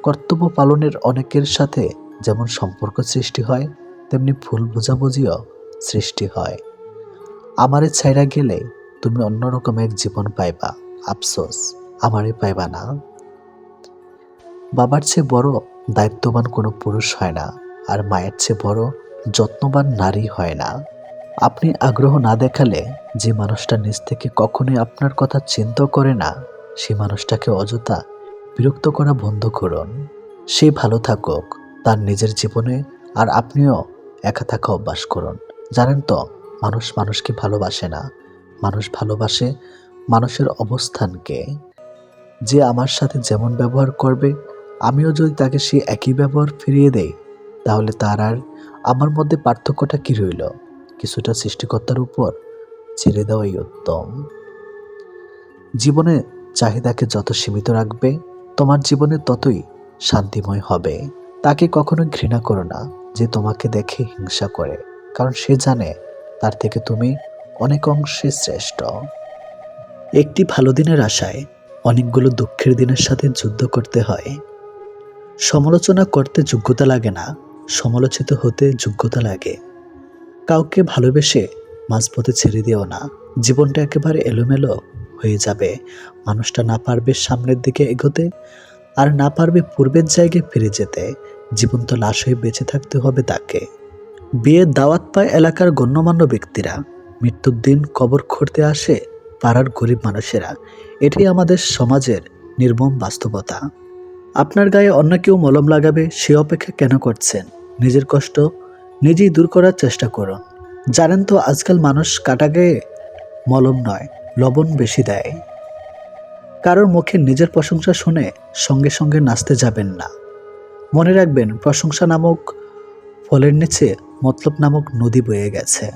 কর্তব্য পালনের অনেকের সাথে যেমন সম্পর্ক সৃষ্টি হয়, তেমনি ভুল বোঝাবুঝিও সৃষ্টি হয়। আমারে ছাইরা গেলে তুমি অন্যরকম এক জীবন পাইবা, আফসোস আমারে পাইবা না। বাবার চেয়ে বড় দায়িত্ববান কোনো পুরুষ হয় না, আর মায়ের চেয়ে বড় যত্নবান নারী হয় না। আপনি আগ্রহ না দেখালে যে মানুষটা নিজ থেকে কখনোই আপনার কথা চিন্তা করে না, সেই মানুষটাকে অযথা বিরক্ত করা বন্ধ করুন। সে ভালো থাকুক তার নিজের জীবনে, আর আপনিও একা থাকা অভ্যাস করুন। জানেন তো, মানুষ মানুষকে ভালোবাসে না, মানুষ ভালোবাসে মানুষের অবস্থানকে। যে আমার সাথে যেমন ব্যবহার করবে, আমিও যদি তাকে সেই একই ব্যবহার ফিরিয়ে দেই, তাহলে তার আর আমার মধ্যে পার্থক্যটা কি রইল? কিছুটা সৃষ্টিকর্তার উপর ছেড়ে দেওয়াই উত্তম। জীবনে চাহিদাকে যত সীমিত রাখবে, তোমার জীবনে ততই শান্তিময় হবে। তাকে কখনো ঘৃণা করো না যে তোমাকে দেখে হিংসা করে, কারণ সে জানে তার থেকে তুমি অনেক অংশে শ্রেষ্ঠ। একটি ভালো দিনের আশায় অনেকগুলো দুঃখের দিনের সাথে যুদ্ধ করতে হয়। সমালোচনা করতে যোগ্যতা লাগে না, সমালোচিত হতে যোগ্যতা লাগে। কাউকে ভালোবেসে মাঝপথে ছেড়ে দিও না। জীবনটা একেবারে এলোমেলো হয়ে যাবে। মানুষটা না পারবে সামনের দিকে এগোতে, আর না পারবে পূর্বের জায়গায় ফিরে যেতে। জীবন্ত লাশ হয়ে বেঁচে থাকতে হবে তাকে। বিয়ের দাওয়াত পায় এলাকার গণ্যমান্য ব্যক্তিরা, মৃত্যুর দিন কবর খুঁড়তে আসে পাড়ার গরিব মানুষেরা। এটাই আমাদের সমাজের নির্মম বাস্তবতা। আপনার গায়ে অন্য কেউ মলম লাগাবে সে অপেক্ষা কেন করছেন? নিজের কষ্ট নিজেই দূর করার চেষ্টা করুন। জানেন তো, আজকাল মানুষ কাটা গায়ে মলম নয়, লবণ বেশি দেয়। কারোর মুখে নিজের প্রশংসা শুনে সঙ্গে সঙ্গে নাচতে যাবেন না। মনে রাখবেন, প্রশংসা নামক ফলের নিচে মতলব নামক নদী বয়ে গেছে।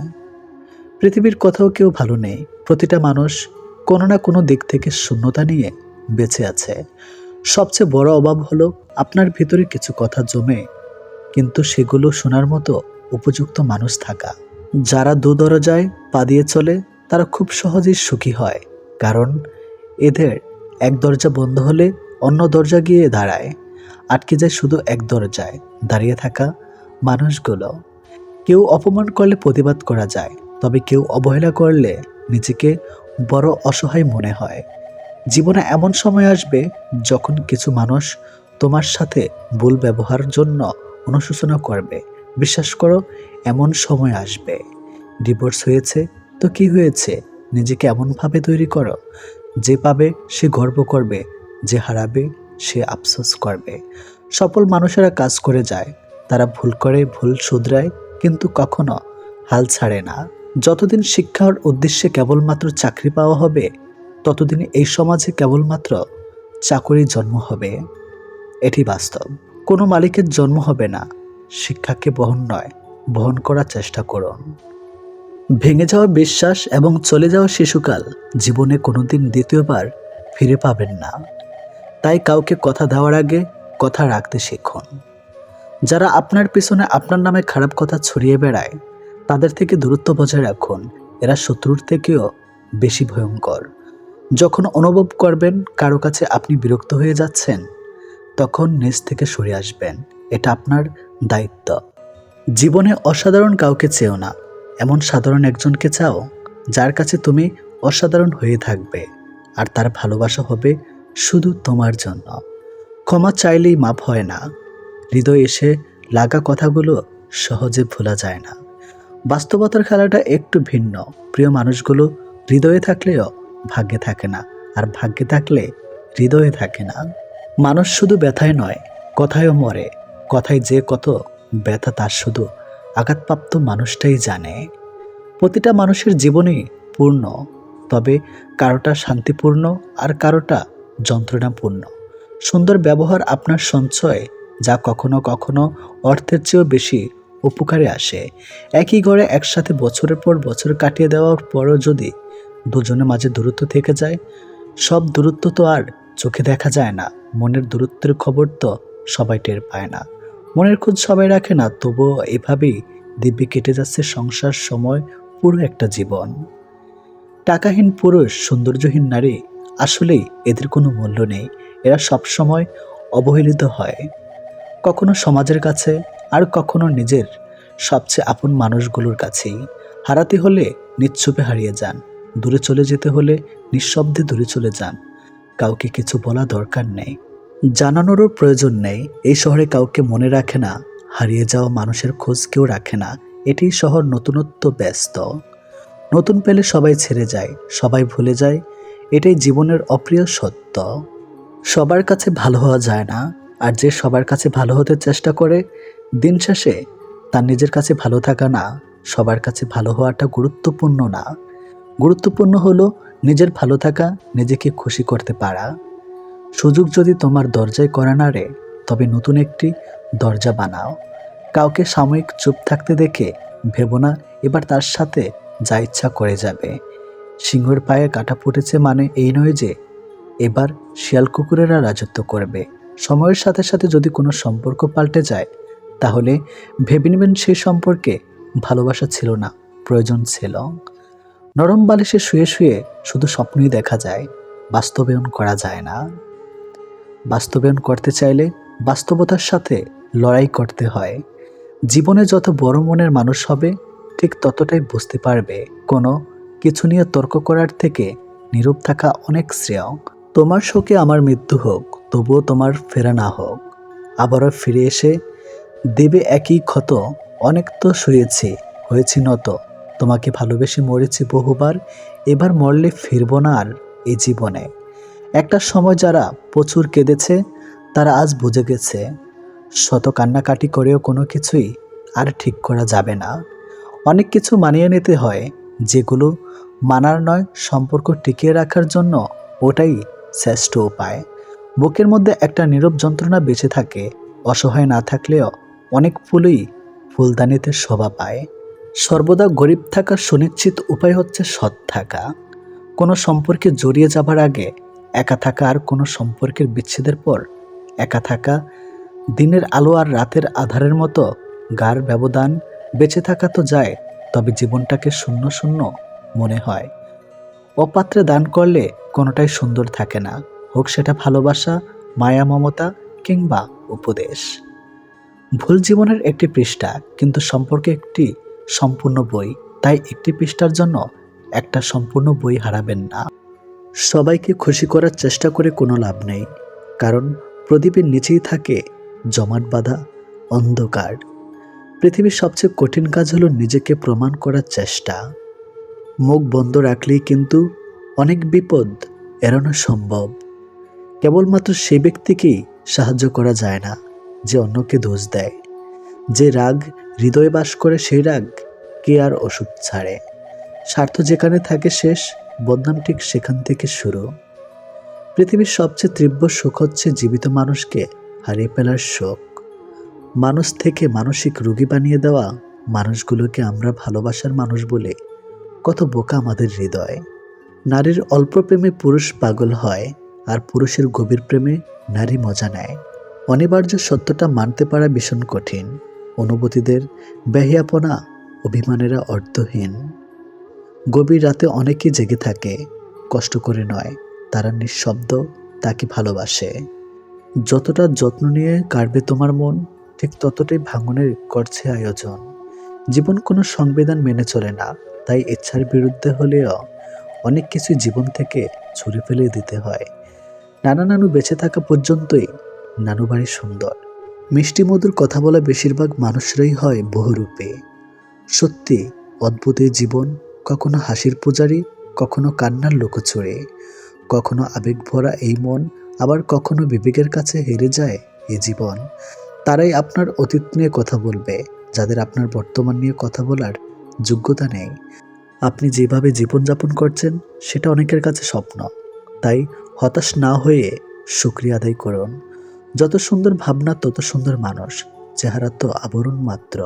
পৃথিবীর কোথাও কেউ ভালো নেই। প্রতিটা মানুষ কোনো না কোনো দিক থেকে শূন্যতা নিয়ে বেঁচে আছে। সবচেয়ে বড় অভাব হলো আপনার ভিতরে কিছু কথা জমে, কিন্তু সেগুলো শোনার মতো উপযুক্ত মানুষ থাকা। যারা দু দরজায় পা দিয়ে চলে তারা খুব সহজেই সুখী হয়, কারণ এদের এক দরজা বন্ধ হলে অন্য দরজা গিয়ে দাঁড়ায়। আটকে যায় শুধু এক দরজায় দাঁড়িয়ে থাকা মানুষগুলো। কেউ অপমান করলে প্রতিবাদ করা যায়, তবে কেউ অবহেলা করলে নিজেকে বড় অসহায় মনে হয়। জীবনে এমন সময় আসবে যখন কিছু মানুষ তোমার সাথে ভুল ব্যবহারের জন্য অনুশোচনা করবে। বিশ্বাস করো, এমন সময় আসবে। ডিভোর্স হয়েছে তো কি হয়েছে, নিজেকে এমনভাবে তৈরি করো যে পাবে সে গর্ব করবে, যে হারাবে সে আফসোস করবে। সফল মানুষেরা কাজ করে যায়, তারা ভুল করে, ভুল শুধরায়, কিন্তু কখনো হাল ছাড়ে না। যতদিন শিক্ষার উদ্দেশ্যে কেবলমাত্র চাকরি পাওয়া হবে, ততদিন এই সমাজে কেবলমাত্র চাকরির জন্ম হবে। এটি বাস্তব। কোনো মালিকের জন্ম হবে না। শিক্ষাকে বহন করার চেষ্টা করুন। ভেঙে যাওয়া বিশ্বাস এবং চলে যাওয়া শিশুকাল জীবনে কোনোদিন দ্বিতীয়বার ফিরে পাবেন না। তাই কাউকে কথা দেওয়ার আগে কথা রাখতে শিখুন। যারা আপনার পিছনে আপনার নামে খারাপ কথা ছড়িয়ে বেড়ায়, তাদের থেকে দূরত্ব বজায় রাখুন। এরা শত্রুর থেকেও বেশি ভয়ঙ্কর। যখন অনুভব করবেন কারো কাছে আপনি বিরক্ত হয়ে যাচ্ছেন, তখন নিজ থেকে সরে আসবেন। এটা আপনার দায়িত্ব। জীবনে অসাধারণ কাউকে চেও না, এমন সাধারণ একজনকে চাও যার কাছে তুমি অসাধারণ হয়ে থাকবে। আর তার ভালোবাসা হবে শুধু তোমার জন্য। ক্ষমা চাইলেই মাপ হয় না, হৃদয় এসে লাগা কথাগুলো সহজে ভোলা যায় না। বাস্তবতার খেলাটা একটু ভিন্ন। প্রিয় মানুষগুলো হৃদয়ে থাকলেও ভাগ্যে থাকে না, আর ভাগ্যে থাকলে হৃদয়ে থাকে না। মানুষ শুধু ব্যথায় নয়, কথায়ও মরে। কথায় যে কত ব্যথা তার শুধু আঘাতপ্রাপ্ত মানুষটাই জানে। প্রতিটা মানুষের জীবনই পূর্ণ, তবে কারোটা শান্তিপূর্ণ আর কারোটা যন্ত্রণাপূর্ণ। সুন্দর ব্যবহার আপনার সঞ্চয়, যা কখনো কখনো অর্থের চেয়েও বেশি উপকারে আসে। একই ঘরে একসাথে বছরের পর বছর কাটিয়ে দেওয়ার পরও যদি দুজনের মাঝে দূরত্ব থেকে যায়, সব দূরত্ব তো আর চোখে দেখা যায় না। মনের দূরত্বের খবর তো সবাই টের পায় না। মনের খোঁজ সবাই রাখে না, তবুও এভাবেই দিব্যি কেটে যাচ্ছে সংসার, সময়, পুরো একটা জীবন। টাকাহীন পুরুষ, সৌন্দর্যহীন নারী, আসলেই এদের কোনো মূল্য নেই। এরা সবসময় অবহেলিত হয়, কখনো সমাজের কাছে, আর কখনো নিজের সবচেয়ে আপন মানুষগুলোর কাছেই। হারাতে হলে নিশ্চুপে হারিয়ে যান, দূরে চলে যেতে হলে নিঃশব্দে দূরে চলে যান। কাউকে কিছু বলা দরকার নেই, জানানোরও প্রয়োজন নেই। এই শহরে কাউকে মনে রাখে না, হারিয়ে যাওয়া মানুষের খোঁজ কেউ রাখে না। এটি শহর নতুনত্ব ব্যস্ত। নতুন পেলে সবাই ছেড়ে যায়, সবাই ভুলে যায়, এটাই জীবনের অপ্রিয় সত্য। সবার কাছে ভালো হওয়া যায় না, আর যে সবার কাছে ভালো হতে চেষ্টা করে, দিন শেষে তার নিজের কাছে ভালো থাকা না। সবার কাছে ভালো হওয়াটা গুরুত্বপূর্ণ না, গুরুত্বপূর্ণ হলো নিজের ভালো থাকা, নিজেকে খুশি করতে পারা। সুযোগ যদি তোমার দরজায় করা নাড়ে, তবে নতুন একটি দরজা বানাও। কাউকে সাময়িক চুপ থাকতে দেখে ভেবো না এবার তার সাথে যা ইচ্ছা করে যাবে। সিংহের পায়ে কাটা ফুটেছে মানে এই নয় যে এবার শিয়াল কুকুরেরা রাজত্ব করবে। সময়ের সাথে সাথে যদি কোনো সম্পর্ক পাল্টে যায়, তাহলে ভেবে নেবেন সেই সম্পর্কে ভালোবাসা ছিল না, প্রয়োজন ছিল। নরম বালিশে শুয়ে শুয়ে শুধু স্বপ্নই দেখা যায়, বাস্তবায়ন করা যায় না। বাস্তবায়ন করতে চাইলে বাস্তবতার সাথে লড়াই করতে হয়। জীবনে যত বড় মনের মানুষ হবে, ঠিক ততটাই বুঝতে পারবে কোনো কিছু নিয়ে তর্ক করার থেকে নীরব থাকা অনেক শ্রেয়। তোমার শোকে আমার মৃত্যু হোক, তবুও তোমার ফেরা না হোক। আবারও ফিরে এসে দেবে একই ক্ষত। অনেক তো শুয়েছি, হয়েছি নত, তোমাকে ভালোবেসে মরেছি বহুবার। এবার মরলে ফিরব না আর এই জীবনে। একটা সময় যারা প্রচুর কেঁদেছে, তারা আজ বুঝে গেছে শত কান্নাকাটি করেও কোনো কিছুই আর ঠিক করা যাবে না। অনেক কিছু মানিয়ে নিতে হয়, যেগুলো মানার নয়, সম্পর্ক টিকিয়ে রাখার জন্য ওটাই শ্রেষ্ঠ উপায়। বুকের মধ্যে একটা নীরব যন্ত্রণা বেঁচে থাকে, অসহায় না থাকলেও অনেক ফুলই ফুলদানিতে শোভা পায়। সর্বদা গরিব থাকার সুনিশ্চিত উপায় হচ্ছে সৎ থাকা। কোনো সম্পর্কে জড়িয়ে যাবার আগে একা থাকা, আর কোনো সম্পর্কের বিচ্ছেদের পর একা থাকা। দিনের আলো আর রাতের আধারের মতো গাঢ় ব্যবধান। বেঁচে থাকা তো যায়, তবে জীবনটাকে শূন্য শূন্য মনে হয়। অপাত্রে দান করলে কোনোটাই সুন্দর থাকে না, হোক সেটা ভালোবাসা, মায়া, মমতা কিংবা উপদেশ। ভুল জীবনের একটি পৃষ্ঠা, কিন্তু সম্পর্কে একটি সম্পূর্ণ বই। তাই একটি পৃষ্ঠার জন্য একটা সম্পূর্ণ বই হারাবেন না। সবাইকে খুশি করার চেষ্টা করে কোনো লাভ নেই, কারণ প্রদীপের নিচেই থাকে জমাট বাঁধা অন্ধকার। পৃথিবীর সবচেয়ে কঠিন কাজ হলো নিজেকে প্রমাণ করার চেষ্টা। মুখ বন্ধ রাখলেই কিন্তু অনেক বিপদ এড়ানো সম্ভব। কেবলমাত্র সেই ব্যক্তিকেই সাহায্য করা যায় না যে অন্যকে দোষ দেয়। যে রাগ হৃদয়ে বাস করে, সেই রাগ কে আর ওষুধ ছাড়ে। স্বার্থ যেখানে থাকে শেষ, বদনাম ঠিক সেখান থেকে শুরু। পৃথিবীর সবচেয়ে তীব্র সুখ হচ্ছে জীবিত মানুষকে হারিয়ে ফেলার শোক। মানুষ থেকে মানসিক রোগী বানিয়ে দেওয়া মানুষগুলোকে আমরা ভালোবাসার মানুষ বলে, কত বোকা আমাদের হৃদয়। নারীর অল্প প্রেমে পুরুষ পাগল হয়, আর পুরুষের গভীর প্রেমে নারী মজা নেয়। অনিবার্য সত্যটা মানতে পারা ভীষণ কঠিন। অনুভূতিদের বেহিয়াপনা, অভিমানেরা অর্থহীন। গভীর রাতে অনেকেই জেগে থাকে, কষ্ট করে নয়, তারা নিঃশব্দ তাকে ভালোবাসে। যতটা যত্ন নিয়ে কাটবে তোমার মন, ঠিক ততটাই ভাঙনের করছে আয়োজন। জীবন কোনো সংবিধান মেনে চলে না, তাই ইচ্ছার বিরুদ্ধে হলেও অনেক কিছুই জীবন থেকে ছুঁড়ে ফেলে দিতে হয়। নানা নানু বেঁচে থাকা পর্যন্তই নানু বাড়ি সুন্দর। মিষ্টি মধুর কথা বলা বেশিরভাগ মানুষরাই হয় বহুরূপে। সত্যি অদ্ভুত এই জীবন, কখনো হাসির পূজারী, কখনো কান্নার লুকোচুরি, কখনো আবেগ ভরা এই মন, আবার কখনো বিবেকের কাছে হেরে যায় এই জীবন। তারাই আপনার অতীত নিয়ে কথা বলবে, যাদের আপনার বর্তমান নিয়ে কথা বলার যোগ্যতা নেই। আপনি যেভাবে জীবনযাপন করছেন সেটা অনেকের কাছে স্বপ্ন। তাই হতাশ না হয়ে শুকরিয়া আদায় করুন। যত সুন্দর ভাবনা তত সুন্দর মানুষ, চেহারা তো আবরণ মাত্র।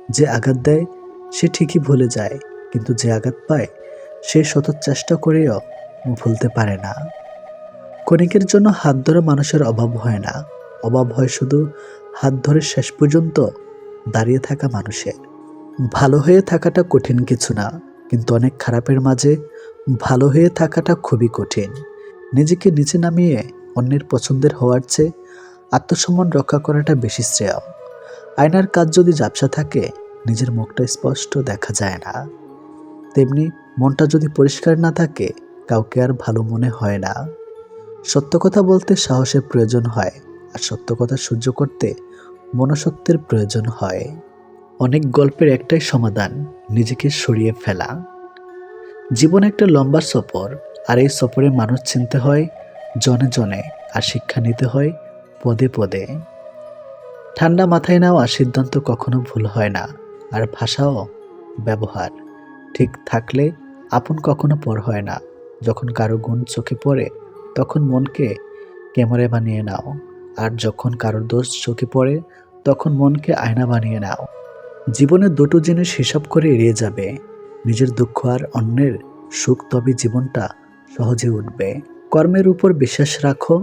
যে আঘাত দেয় সে ঠিকই ভুলে যায়, কিন্তু যে আঘাত পায় সে শত চেষ্টা করেও ভুলতে পারে না। ক্ষণিকের জন্য হাত ধরা মানুষের অভাব হয় না, অভাব হয় শুধু হাত ধরে শেষ পর্যন্ত দাঁড়িয়ে থাকা মানুষের। ভালো হয়ে থাকাটা কঠিন কিছু না, কিন্তু অনেক খারাপের মাঝে ভালো হয়ে থাকাটা খুবই কঠিন। নিজেকে নিচে নামিয়ে অন্যের পছন্দের হওয়ার চেয়ে আত্মসম্মান রক্ষা করাটা বেশি শ্রেয়। আয়নার কাজ যদি ঝাপসা থাকে, নিজের মুখটা স্পষ্ট দেখা যায় না। তেমনি মনটা যদি পরিষ্কার না থাকে, কাউকে আর ভালো মনে হয় না। সত্য কথা বলতে সাহসের প্রয়োজন হয়, আর সত্য কথা সহ্য করতে মনোশক্তির প্রয়োজন হয়। অনেক গল্পের একটাই সমাধান, নিজেকে সরিয়ে ফেলা। জীবন একটা লম্বা সফর, আর এই সফরে মানুষ চিনতে হয় জনে জনে, আর শিক্ষা নিতে হয় পদে পদে। ঠান্ডা মাথায় নেওয়া সিদ্ধান্ত কখনো ভুল হয় না, আর ভাষাও ব্যবহার ঠিক থাকলে আপন কখনো পর হয় না। যখন কারো গুণ চোখে পড়ে তখন মনকে ক্যামেরা বানিয়ে নাও, আর যখন কারোর দোষ চোখে পড়ে তখন মনকে আয়না বানিয়ে নাও। জীবনে দুটো জিনিস হিসাব করে এড়িয়ে যাবে, নিজের দুঃখ আর অন্যের সুখ, তবে জীবনটা সহজে উঠবে। কর্মের উপর বিশ্বাস রাখো,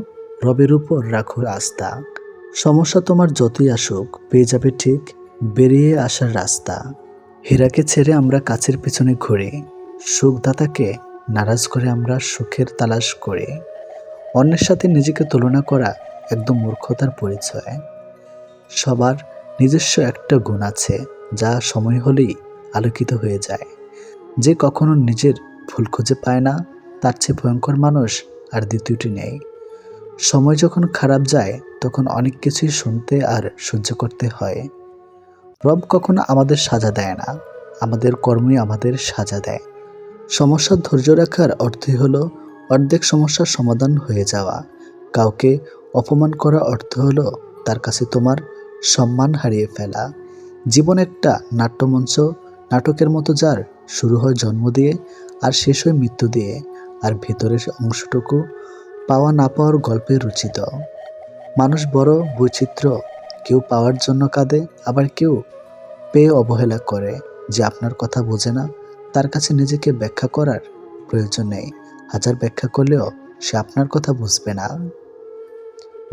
রবের উপর রাখো আস্থা। সমস্যা তোমার যতই আসুক, পেয়ে যাবে ঠিক বেরিয়ে আসার রাস্তা। হীরাকে ছেড়ে আমরা কাছের পেছনে ঘুরি, সুখদাতাকে নারাজ করে আমরা সুখের তালাশ করি। অন্যের সাথে নিজেকে তুলনা করা একদম মূর্খতার পরিচয়। সবার নিজস্ব একটা গুণ আছে, যা সময় হলেই আলোকিত হয়ে যায়। যে কখনো নিজের ভুল খুঁজে পায় না, তার চেয়ে ভয়ঙ্কর মানুষ আর দ্বিতীয়টি নেই। সময় যখন খারাপ যায় তখন অনেক কিছুই শুনতে আর সহ্য করতে হয়। রব কখনো আমাদের সাজা দেয় না, আমাদের কর্মই আমাদের সাজা দেয়। সমস্যার ধৈর্য রাখার অর্থই হলো অর্ধেক সমস্যার সমাধান হয়ে যাওয়া। কাউকে অপমান করা অর্থ হলো তার কাছে তোমার সম্মান হারিয়ে ফেলা। জীবন একটা নাট্যমঞ্চ, নাটকের মতো, যার শুরু হয় জন্ম দিয়ে আর শেষ হয় মৃত্যু দিয়ে, আর ভেতরের অংশটুকু পাওয়া না পাওয়ার গল্পে রচিত। মানুষ বড় বৈচিত্র্য, কেউ পাওয়ার জন্য কাঁদে, আবার কেউ পেয়ে অবহেলা করে। যে আপনার কথা বোঝে না তার কাছে নিজেকে ব্যাখ্যা করার প্রয়োজন নেই, হাজার ব্যাখ্যা করলেও সে আপনার কথা বুঝবে না।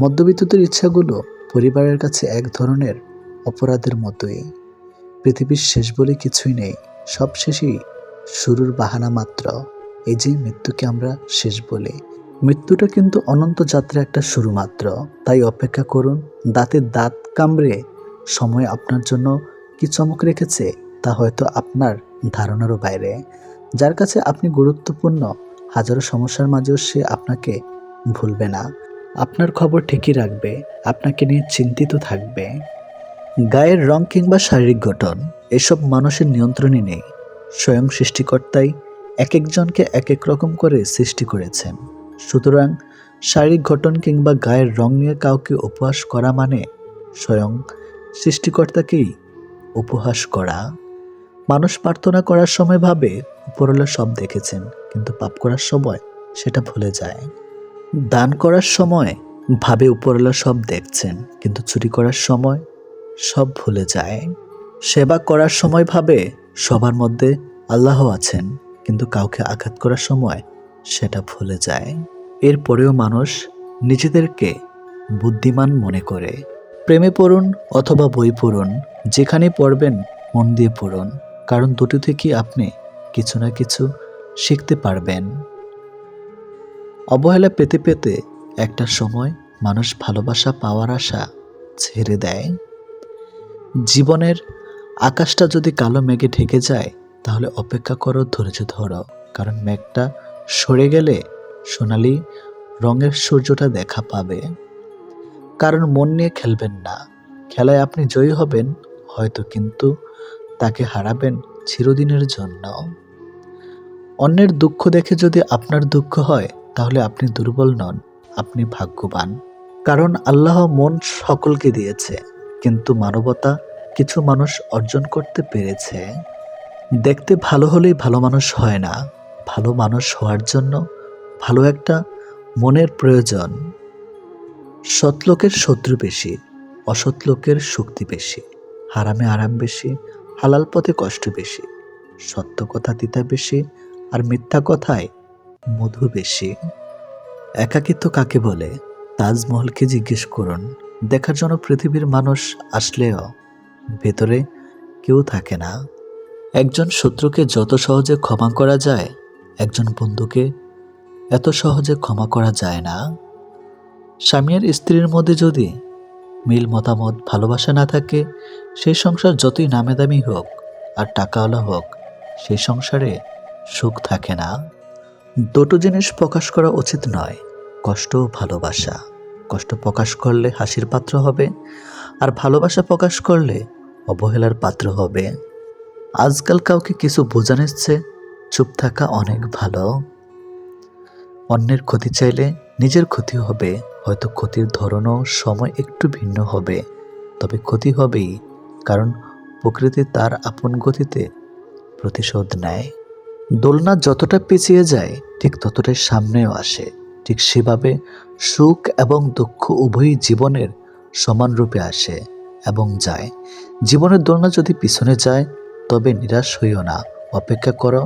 মধ্যবিত্তদের ইচ্ছাগুলো পরিবারের কাছে এক ধরনের অপরাধের মতোই। পৃথিবীর শেষ বলে কিছুই নেই, সব শেষই শুরুর বাহানা মাত্র। এই যে মৃত্যুকে আমরা শেষ বলি, মৃত্যুটা কিন্তু অনন্ত যাত্রা একটা শুরু মাত্র। তাই অপেক্ষা করুন, দাঁতে দাঁত কামড়ে সময় আপনার জন্য কি চমক রেখেছে তা হয়তো আপনার ধারণারও বাইরে। যার কাছে আপনি গুরুত্বপূর্ণ, হাজারো সমস্যার মাঝেও সে আপনাকে ভুলবে না, আপনার খবর ঠিকই রাখবে, আপনাকে নিয়ে চিন্তিত থাকবে। গায়ের রং কিংবা শারীরিক গঠন, এসব মানুষের নিয়ন্ত্রণে নেই। স্বয়ং সৃষ্টিকর্তাই এক একজনকে এক এক রকম করে সৃষ্টি করেছেন। সুতরাং শারীরিক গঠন কিংবা গায়ের রং নিয়ে কাউকে উপহাস করা মানে স্বয়ং সৃষ্টিকর্তাকেই উপহাস করা। মানুষ প্রার্থনা করার সময় ভাবে উপরওয়ালা সব দেখেছেন, কিন্তু পাপ করার সময় সেটা ভুলে যায়। দান করার সময় ভাবে উপরওয়ালা সব দেখছেন, কিন্তু চুরি করার সময় সব ভুলে যায়। সেবা করার সময় ভাবে সবার মধ্যে আল্লাহ আছেন, কিন্তু কাউকে আঘাত করার সময় সেটা ভুলে যায়। এরপরেও মানুষ নিজেদেরকে বুদ্ধিমান মনে করে। প্রেমে পড়ুন অথবা বই পড়ুন, যেখানে পড়বেন মন দিয়ে পড়ুন, কারণ দুটো থেকেই আপনি কিছু না কিছু শিখতে পারবেন। অবহেলা পেতে পেতে একটা সময় মানুষ ভালোবাসা পাওয়ার আশা ছেড়ে দেয়। জীবনের আকাশটা যদি কালো মেঘে ঢেকে যায়, তাহলে অপেক্ষা করো, ধৈর্য ধরো। কারণ মেঘটা সরে গেলে সোনালি রঙের সূর্যটা দেখা পাবে। কারণ মন নিয়ে খেলবেন না। খেলায় আপনি জয়ী হবেন হয়তো, কিন্তু তাকে হারাবেন চিরদিনের জন্য। অন্যের দুঃখ দেখে যদি আপনার দুঃখ হয়, তাহলে আপনি দুর্বল নন, আপনি ভাগ্যবান। কারণ আল্লাহ মন সকলকে দিয়েছে, কিন্তু মানবতা কিছু মানুষ অর্জন করতে পেরেছে। দেখতে ভালো হলেই ভালো মানুষ হয় না। ভালো মানুষ হওয়ার জন্য ভালো একটা মনের প্রয়োজন। সৎ লোকের শত্রু বেশি, অসৎ লোকের শক্তি বেশি। হারামে আরাম বেশি, হালাল পথে কষ্ট বেশি। সত্য কথা তিতা বেশি, আর মিথ্যা কথায় মধু বেশি। একাকিত্ব কাকে বলে? তাজমহলকে জিজ্ঞেস করুন। দেখার জন্য পৃথিবীর মানুষ আসলেও ভেতরে কেউ থাকে না। একজন শত্রুকে যত সহজে ক্ষমা করা যায়, একজন বন্ধুকে এত সহজে ক্ষমা করা যায় না। স্বামী আর স্ত্রীর মধ্যে যদি মিল মতামত ভালোবাসা না থাকে, সেই সংসার যতই নামে দামি হোক আর টাকাওয়ালা হোক, সেই সংসারে সুখ থাকে না। দুটো জিনিস প্রকাশ করা উচিত নয়, কষ্ট ও ভালোবাসা। কষ্ট প্রকাশ করলে হাসির পাত্র হবে, আর ভালোবাসা প্রকাশ করলে অবহেলার পাত্র হবে। আজকাল কাউকে কিছু বোঝানোর চেয়ে চুপ থাকা অনেক ভালো। অন্যের ক্ষতি চাইলে নিজের ক্ষতি হবে, হয়তো ক্ষতির ধরনও সময় একটু ভিন্ন হবে, তবে ক্ষতি হবেই। কারণ প্রকৃতি তার আপন গতিতে প্রতিশোধ নেয়। দোলনা যতটা পিছিয়ে যায় ঠিক ততটাই সামনেও আসে। ঠিক সেভাবে সুখ এবং দুঃখ উভয়ই জীবনের সমান রূপে আসে এবং যায়। জীবনের দোলনা যদি পিছনে যায়, তবে নিরাশ হইও না, অপেক্ষা করো,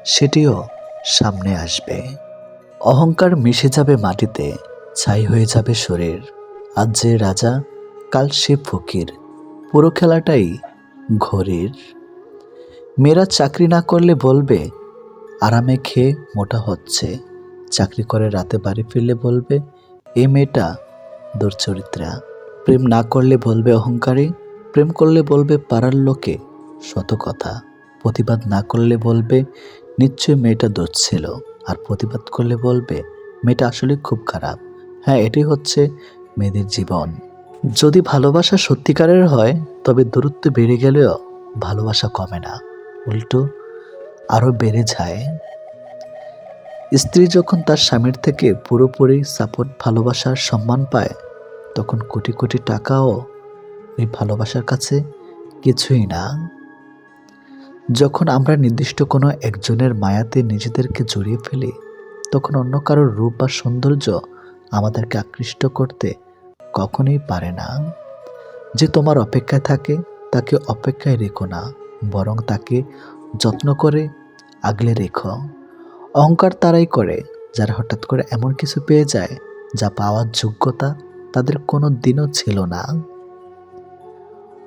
সেটিও সামনে আসবে। অহংকার মিশে যাবে মাটিতে, ছাই হয়ে যাবে শরীর। আজ যে রাজা, কাল সে ফকির, পুরো খেলাটাই ঘড়ির। মেয়েরা চাকরি না করলে বলবে আরামে খেয়ে মোটা হচ্ছে, চাকরি করে রাতে বাড়ি ফিরলে বলবে এ মেয়েটা দুর্চরিত্রা। প্রেম না করলে বলবে অহংকারী, প্রেম করলে বলবে পাড়ার লোকে শত কথা। প্রতিবাদ না করলে বলবে নিশ্চয়ই মেয়েটা দোষ ছিল, আর প্রতিবাদ করলে বলবে মেয়েটা আসলে খুব খারাপ। হ্যাঁ, এটাই হচ্ছে মেয়েদের জীবন। যদি ভালোবাসা সত্যিকারের হয়, তবে দূরত্ব বেড়ে গেলেও ভালোবাসা কমে না, উল্টো আরো বেড়ে যায়। স্ত্রী যখন তার স্বামীর থেকে পুরোপুরি সাপোর্ট, ভালোবাসার সম্মান পায়, তখন কোটি কোটি টাকাও ওই ভালোবাসার কাছে কিছুই না। যখন আমরা নির্দিষ্ট কোনো একজনের মায়াতে নিজেদেরকে জড়িয়ে ফেলি, তখন অন্য কারোর রূপ বা সৌন্দর্য আমাদেরকে আকৃষ্ট করতে কখনোই পারে না। যে তোমার অপেক্ষায় থাকে, তাকে অপেক্ষায় রেখো না, বরং তাকে যত্ন করে আগলে রেখো। অহংকার তারাই করে যারা হঠাৎ করে এমন কিছু পেয়ে যায় যা পাওয়ার যোগ্যতা তাদের কোনো দিনও ছিল না।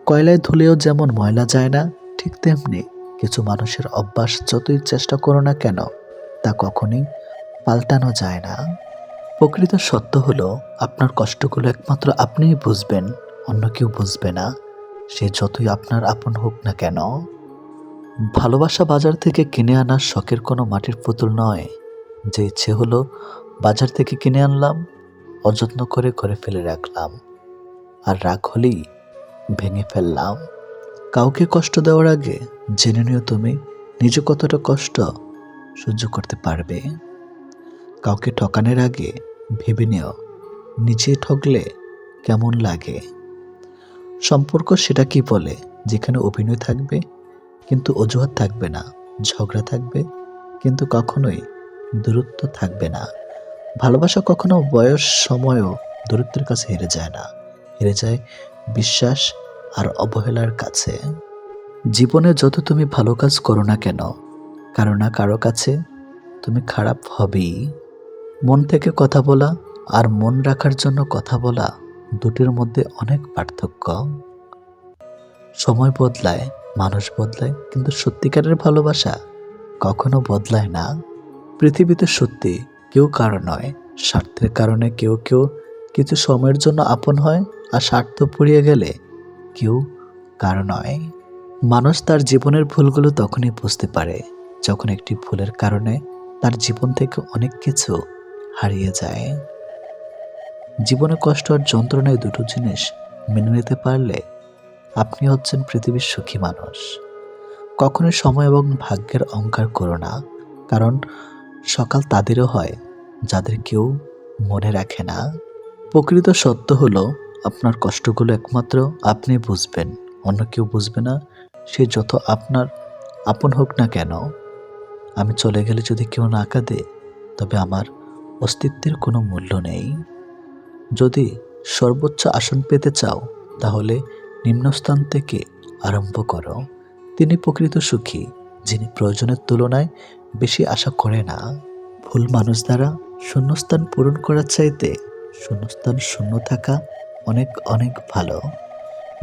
কয়লায় ধুলেও যেমন ময়লা যায় না, ঠিক তেমনি কিছু মানুষের অভ্যাস যতই চেষ্টা করো না কেন, তা কখনোই পাল্টানো যায় না। প্রকৃত সত্য হলো, আপনার কষ্টগুলো একমাত্র আপনিই বুঝবেন, অন্য কেউ বুঝবে না, সে যতই আপনার আপন হোক না কেন। ভালোবাসা বাজার থেকে কিনে আনা শখের কোনো মাটির পুতুল নয়, যে ইচ্ছে হলো বাজার থেকে কিনে আনলাম, অযত্ন করে ঘরে ফেলে রাখলাম, আর রাগ হলেই ভেঙে ফেললাম। কাউকে কষ্ট দেওয়ার আগে জেনে নিও তুমি নিজে কতটা কষ্ট সহ্য করতে পারবে। কাউকে ঠকানোর আগে ভেবে নিও নিজে ঠকলে কেমন লাগে। সম্পর্ক সেটা কি বলে যেখানে অভিনয় থাকবে কিন্তু অজুহাত থাকবে না, ঝগড়া থাকবে কিন্তু কখনোই দূরত্ব থাকবে না। ভালোবাসা কখনো বয়স, সময়ও দূরত্বের কাছে হেরে যায় না, হেরে যায় বিশ্বাস আর অবহেলার কাছে। জীবনে যত তুমি ভালো কাজ করো না কেন, কারো না কারো কাছে তুমি খারাপ হবেই। মন থেকে কথা বলা আর মন রাখার জন্য কথা বলা, দুটির মধ্যে অনেক পার্থক্য। সময় বদলায়, মানুষ বদলায়, কিন্তু সত্যিকারের ভালোবাসা কখনো বদলায় না। পৃথিবীতে সত্যি কেউ কারো নয়, স্বার্থের কারণে কেউ কেউ কিছু সময়ের জন্য আপন হয়, আর স্বার্থ পুড়িয়ে গেলে কেউ কারো নয়। মানুষ তার জীবনের ভুলগুলো তখনই বুঝতে পারে যখন একটি ভুলের কারণে তার জীবন থেকে অনেক কিছু হারিয়ে যায়। জীবনে কষ্ট আর যন্ত্রণায় দুটো জিনিস মেনে নিতে পারলে আপনি হচ্ছেন পৃথিবীর সুখী মানুষ। কখনোই সময় এবং ভাগ্যের অহংকার করো না, কারণ সকাল তাদেরও হয় যাদের কেউ মনে রাখে না। প্রকৃত সত্য হলো, আপনার কষ্টগুলো একমাত্র আপনি বুঝবেন, অন্য কেউ বুঝবে না, সে যত আপনার আপন হোক না কেন। আমি চলে গেলে যদি কেউ না কাঁদে, তবে আমার অস্তিত্বের কোনো মূল্য নেই। যদি সর্বোচ্চ আসন পেতে চাও, তাহলে নিম্নস্থান থেকে আরম্ভ করো। তিনি প্রকৃত সুখী, যিনি প্রয়োজনের তুলনায় বেশি আশা করে না। ভুল মানুষ দ্বারা শূন্যস্থান পূরণ করার চাইতে শূন্যস্থান শূন্য থাকা অনেক অনেক ভালো।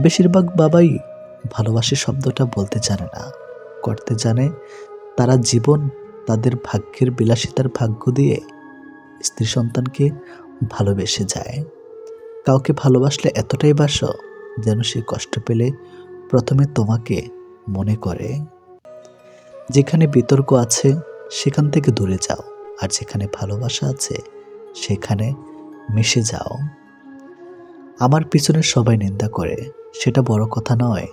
বেশিরভাগ বাবাই ভালোবাসি শব্দটা বলতে জানে না, করতে জানে। তারা জীবন তাদের ভাগ্যের বিলাসিতার ভাগ্য দিয়ে স্ত্রী সন্তানকে ভালোবেসে যায়। কাউকে ভালোবাসলে এতটাই বাসো যেন সে কষ্ট পেলে প্রথমে তোমাকে মনে করে। যেখানে বিতর্ক আছে সেখান থেকে দূরে যাও, আর যেখানে ভালোবাসা আছে সেখানে মিশে যাও। আমার পিছনে সবাই নিন্দা করে, সেটা বড় কথা নয়।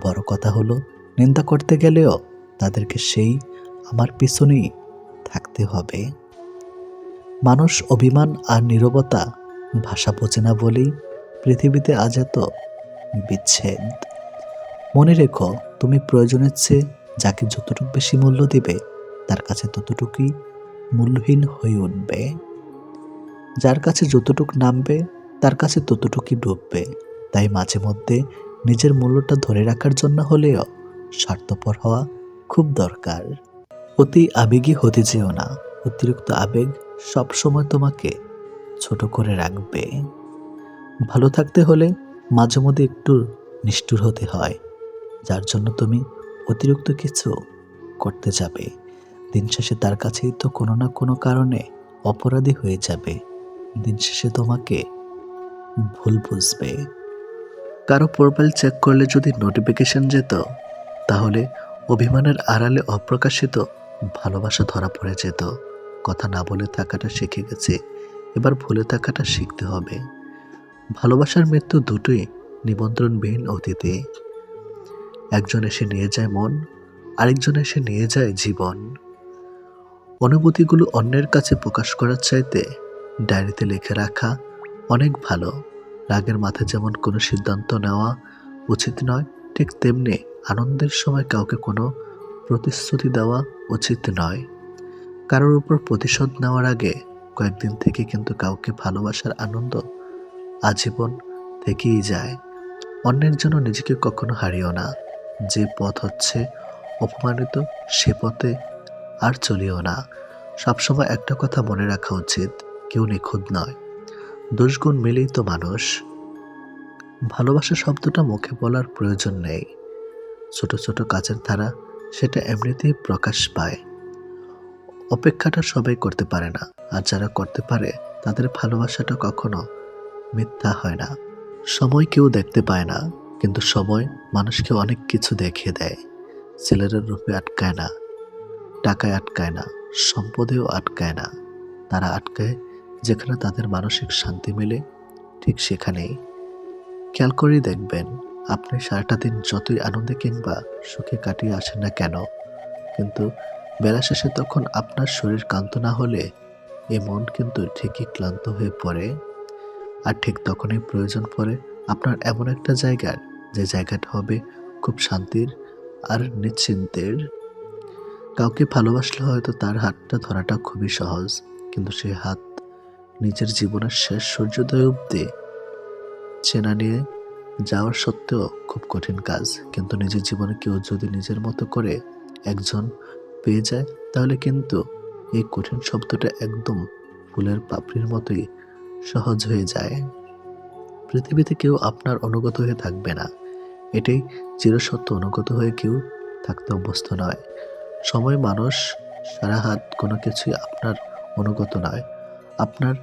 বড় কথা হলো, নিন্দা করতে গেলেও তাদেরকে সেই আমার পিছনেই থাকতে হবে। মানুষ অভিমান আর নীরবতা ভাষা বোঝে না বলেই পৃথিবীতে আজ এত বিচ্ছেদ। মনে রেখো, তুমি প্রয়োজনের চেয়ে যাকে যতটুকু বেশি মূল্য দিবে, তার কাছে ততটুকুই মূল্যহীন হয়ে উঠবে। যার কাছে যতটুকু নামবে, তার কাছে ততটুকুই ডুববে। তাই মাঝে মধ্যে নিজের মূল্যটা ধরে রাখার জন্য হলেও স্বার্থপর হওয়া খুব দরকার। অতি আবেগী হতে যেও না, অতিরিক্ত আবেগ সবসময় তোমাকে ছোট করে রাখবে। ভালো থাকতে হলে মাঝে মধ্যে একটু নিষ্ঠুর হতে হয়, যার জন্য তুমি অতিরিক্ত কিছু করতে যাবে। দিন শেষে তার কাছেই তো কোনো না কোনো কারণে অপরাধী হয়ে যাবে। দিন শেষে তোমাকে ভুল বুঝবে। কারো প্রোফাইল চেক করলে যদি নোটিফিকেশন যেত, তাহলে অভিমানের আড়ালে অপ্রকাশিত ভালোবাসা ধরা পড়ে যেত। কথা না বলে থাকাটা শিখে গেছে, এবার ভুলে থাকাটা শিখতে হবে। ভালোবাসার মৃত্যু দুটোই নিমন্ত্রণবিহীন অতিথি। একজন এসে নিয়ে যায় মন, আরেকজন এসে নিয়ে যায় জীবন। অনুভূতিগুলো অন্যের কাছে প্রকাশ করার চাইতে ডায়েরিতে লিখে রাখা অনেক ভালো। রাগের মাথায় যেমন কোনো সিদ্ধান্ত নেওয়া উচিত নয়, ঠিক তেমনি আনন্দের সময় কাউকে কোনো প্রতিশ্রুতি দেওয়া উচিত নয়। কারোর উপর প্রতিশোধ নেওয়ার আগে কয়েকদিন থেকে কিন্তু কাউকে ভালোবাসার আনন্দ আজীবন থেকেই যায়। অন্যের জন্য নিজেকে কখনো হারিও না। যে পথ হচ্ছে অপমানিত, সে পথে আর চলিও না। সবসময় একটা কথা মনে রাখা উচিত, কেউ নিখুঁত নয়, দোষগুণ মিলেই তো মানুষ। ভালোবাসা শব্দটা মুখে বলার প্রয়োজন নেই। ছোট ছোট কাজের ধারা সেটা এমনিতেই প্রকাশ পায়। অপেক্ষাটা সবাই করতে পারে না, আর যারা করতে পারে তাদের ভালোবাসাটা কখনো মিথ্যা হয় না। সময় কেউ দেখতে পায় না, কিন্তু সময় মানুষকে অনেক কিছু দেখিয়ে দেয়। ছেলেরা রূপে আটকায় না, টাকায় আটকায় না, সম্পদেও আটকায় না। তারা আটকায় যেখানে তাদের মানসিক শান্তি মেলে, ঠিক সেখানেই। খেয়াল করেই দেখবেন, আপনি সারাটা দিন যতই আনন্দে কিংবা সুখে কাটিয়ে আসেন না কেন, কিন্তু বেলা শেষে তখন আপনার শরীর ক্লান্ত না হলে এই মন কিন্তু ঠিকই ক্লান্ত হয়ে পড়ে। আর ঠিক তখনই প্রয়োজন পড়ে আপনার এমন একটা জায়গার, যে জায়গাটা হবে খুব শান্তির আর নিশ্চিন্তের। কাউকে ভালোবাসলে হয়তো তার হাতটা ধরাটা খুবই সহজ, কিন্তু সেই হাত নিজের জীবনের শেষ সূর্যোদয় অবধি চেনা নিয়ে যাওয়ার সত্ত্বেও খুব কঠিন কাজ। কিন্তু নিজের জীবনে কেউ যদি নিজের মতো করে একজন পেয়ে যায়, তাহলে কিন্তু এই কঠিন শব্দটা একদম ফুলের পাপড়ির মতোই সহজ হয়ে যায়। পৃথিবীতে কেউ আপনার অনুগত হয়ে থাকবে না, এটাই চিরসত্য। অনুগত হয়ে কেউ থাকতে অভ্যস্ত নয়। সময় মানুষ সারা হাত কোনো কিছুই আপনার অনুগত নয়। আপনার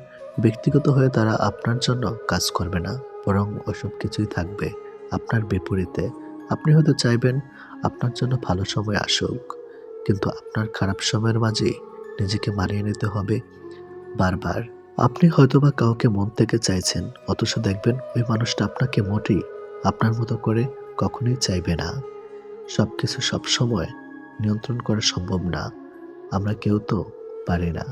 ব্যক্তিগত হয়ে তারা আপনার জন্য কাজ করবে না, বরং ওসব কিছুই থাকবে আপনার বিপরীতে। আপনি হয়তো চাইবেন আপনার জন্য ভালো সময় আসুক, কিন্তু আপনার খারাপ সময়ের মাঝে নিজেকে মানিয়ে নিতে হবে বারবার। আপনি হয়তোবা কাউকে মন থেকে চাইছেন, অথচ দেখবেন ওই মানুষটা আপনাকে মোটেই আপনার মতো করে কখনোই চাইবে না। সবকিছু সবসময় নিয়ন্ত্রণ করা সম্ভব না, আমরা কেউ তো পারি না।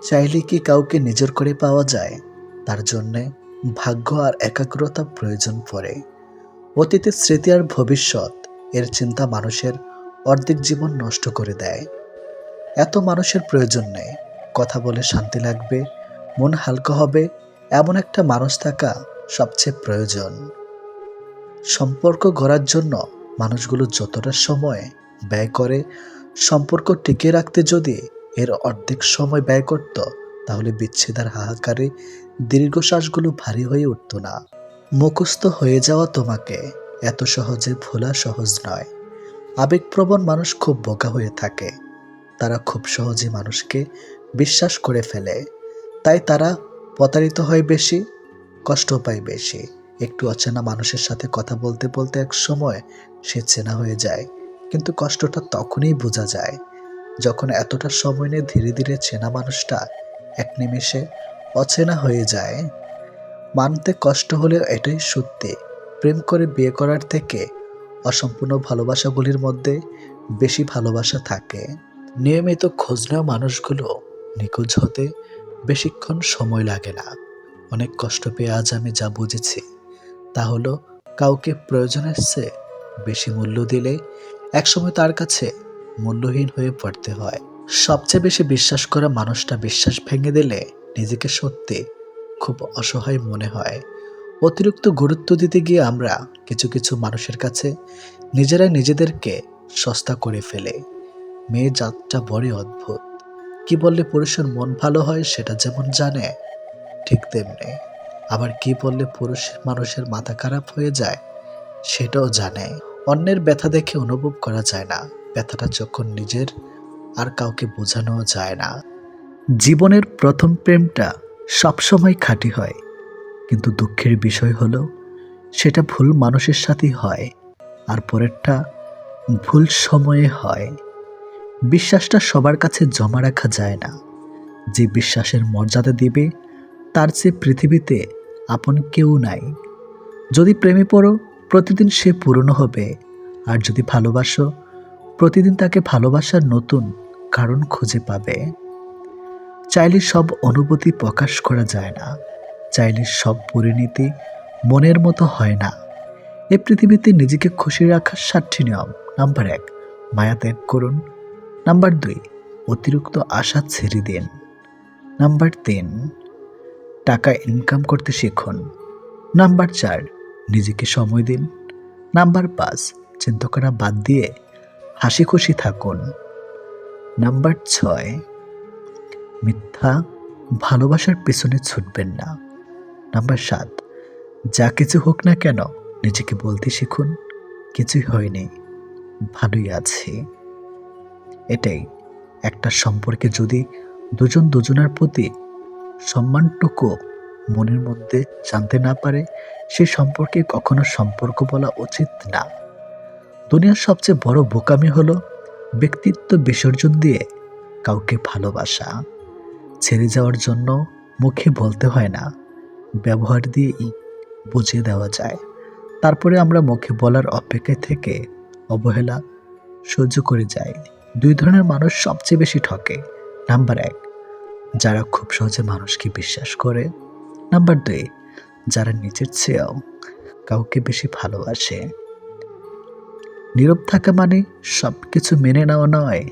চাইলে কি কাউকে নিজের করে পাওয়া যায়? তার জন্যে ভাগ্য আর একাগ্রতা প্রয়োজন পড়ে। অতীতের স্মৃতি আর ভবিষ্যৎ এর চিন্তা মানুষের অর্ধেক জীবন নষ্ট করে দেয়। এত মানুষের প্রয়োজন নেই। কথা বলে শান্তি লাগবে, মন হালকা হবে, এমন একটা মানুষ থাকা সবচেয়ে প্রয়োজন। সম্পর্ক গড়ার জন্য মানুষগুলো যতটা সময় ব্যয় করে, সম্পর্ক টিকিয়ে রাখতে যদি এর অর্ধেক সময় ব্যয় করত, তাহলে বিচ্ছেদের হাহাকারে দীর্ঘশ্বাসগুলো ভারী হয়ে উঠত না। মুখস্থ হয়ে যাওয়া তোমাকে এত সহজে ভোলা সহজ নয়। আবেগপ্রবণ মানুষ খুব বোকা হয়ে থাকে। তারা খুব সহজে মানুষকে বিশ্বাস করে ফেলে, তাই তারা প্রতারিত হয় বেশি, কষ্ট পায় বেশি। একটু অচেনা মানুষের সাথে কথা বলতে বলতে এক সময় সে চেনা হয়ে যায়, কিন্তু কষ্টটা তখনই বোঝা যায় যখন এতটা সময় নিয়ে ধীরে ধীরে চেনা মানুষটা এক নিমেষে অচেনা হয়ে যায়। মানতে কষ্ট হলেও এটাই সত্যি, প্রেম করে বিয়ে করার থেকে অসম্পূর্ণ ভালোবাসাগুলির মধ্যে বেশি ভালোবাসা থাকে। নিয়মিত খোঁজ নেওয়া মানুষগুলো নিখোঁজ হতে বেশিক্ষণ সময় লাগে না। অনেক কষ্ট পেয়ে আজ আমি যা বুঝেছি তা হলো, কাউকে প্রয়োজনের চেয়ে বেশি মূল্য দিলে একসময় তার কাছে মূল্যহীন হয়ে পড়তে হয়। সবচেয়ে বেশি বিশ্বাস করা মানুষটা বিশ্বাস ভেঙে দিলে নিজেকে সত্যি খুব অসহায় মনে হয়। অতিরিক্ত গুরুত্ব দিতে গিয়ে আমরা কিছু কিছু মানুষের কাছে নিজেরাই নিজেদেরকে সস্তা করে ফেলে। মেয়ে জাতটা বড়ই অদ্ভুত। কি বললে পুরুষের মন ভালো হয় সেটা যেমন জানে, ঠিক তেমনি আবার কি বললে পুরুষ মানুষের মাথা খারাপ হয়ে যায় সেটাও জানে। অন্যের ব্যথা দেখে অনুভব করা যায় না, ব্যথাটা যখন নিজের আর কাউকে বোঝানো যায় না। জীবনের প্রথম প্রেমটা সবসময় খাঁটি হয়, কিন্তু দুঃখের বিষয় হলো সেটা ভুল মানুষের সাথেই হয়, আর পরেরটা ভুল সময়ে হয়। বিশ্বাসটা সবার কাছে জমা রাখা যায় না। যে বিশ্বাসের মর্যাদা দিবে তার চেয়ে পৃথিবীতে আপন কেউ নাই। যদি প্রেমে পড়ো, প্রতিদিন সে পুরনো হবে, আর যদি ভালোবাসো, প্রতিদিন তাকে ভালোবাসার নতুন কারণ খুঁজে পাবে। চাইলে সব অনুভূতি প্রকাশ করা যায় না, চাইলে সব পরিণতি মনের মতো হয় না। এ পৃথিবীতে নিজেকে খুশি রাখার 7টি নিয়ম। নাম্বার 1, মায়া ত্যাগ করুন। নাম্বার 2, অতিরিক্ত আশা ছেড়ে দিন। নাম্বার 3, টাকা ইনকাম করতে শিখুন। নাম্বার 4, নিজেকে সময় দিন। নাম্বার 5, চিন্তা করা বাদ দিয়ে হাসি খুশি থাকুন। নাম্বার 6, মিথ্যা ভালোবাসার পেছনে ছুটবেন না। নাম্বার 7, যা কিছু হোক না কেন নিজেকে বলতে শিখুন, কিছুই হয়নি, ভালোই আছি। এটাই একটা সম্পর্কে যদি দুজন দুজনের প্রতি সম্মানটুকু মনের মধ্যে জানতে না পারে, সে সম্পর্কে কখনো সম্পর্ক বলা উচিত না। দুনিয়ার সবচেয়ে বড় বোকামি হলো ব্যক্তিত্ব বিসর্জন দিয়ে কাউকে ভালোবাসা। ছেড়ে যাওয়ার জন্য মুখে বলতে হয় না, ব্যবহার দিয়েই বুঝিয়ে দেওয়া যায়। তারপরে আমরা মুখে বলার অপেক্ষায় থেকে অবহেলা সহ্য করে যাই। 2 ধরনের মানুষ সবচেয়ে বেশি ঠকে। নাম্বার 1, যারা খুব সহজে মানুষকে বিশ্বাস করে। নাম্বার 2, যারা নিজের চেয়েও কাউকে বেশি ভালোবাসে। নীরব থাকা মানে সব কিছু মেনে নেওয়া নয়,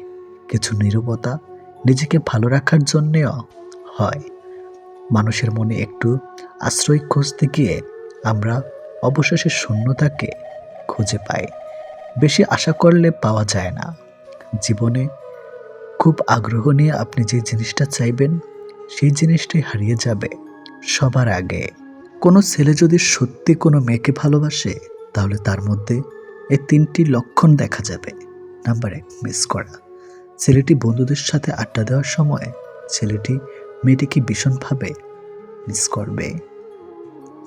কিছু নীরবতা নিজেকে ভালো রাখার জন্যেও হয়। মানুষের মনে একটু আশ্রয় খুঁজতে গিয়ে আমরা অবশেষে শূন্যতাকে খুঁজে পাই। বেশি আশা করলে পাওয়া যায় না। জীবনে খুব আগ্রহ নিয়ে আপনি যে জিনিসটা চাইবেন, সেই জিনিসটাই হারিয়ে যাবে সবার আগে। কোনো ছেলে যদি সত্যি কোনো মেয়েকে ভালোবাসে, তাহলে তার মধ্যে এই 3টি লক্ষণ দেখা যাবে। নাম্বার 1, মিস করা। ছেলেটি বন্ধুদের সাথে আড্ডা দেওয়ার সময় ছেলেটি মেয়েটিকে ভীষণভাবে মিস করবে,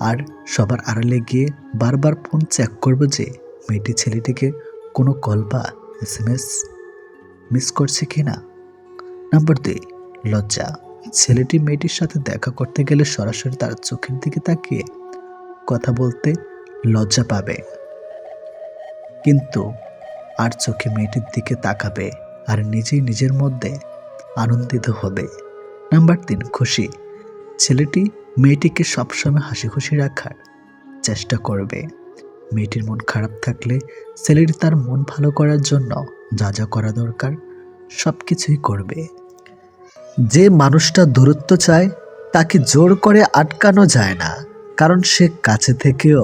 আর সবার আড়ালে গিয়ে বারবার ফোন চেক করবে যে মেয়েটি ছেলেটিকে কোনো কল বা SMS মিস করছে কিনা। নাম্বার 2, লজ্জা। ছেলেটি মেয়েটির সাথে দেখা করতে গেলে সরাসরি তার চোখের দিকে তাকিয়ে কথা বলতে লজ্জা পাবে, কিন্তু আর চোখে মেয়েটির দিকে তাকাবে আর নিজেই নিজের মধ্যে আনন্দিত হবে। নাম্বার 3, খুশি। ছেলেটি মেয়েটিকে সবসময় হাসি খুশি রাখার চেষ্টা করবে। মেয়েটির মন খারাপ থাকলে ছেলেটি তার মন ভালো করার জন্য যা যা করা দরকার সব কিছুই করবে। যে মানুষটা দূরত্ব চায় তাকে জোর করে আটকানো যায় না, কারণ সে কাছে থেকেও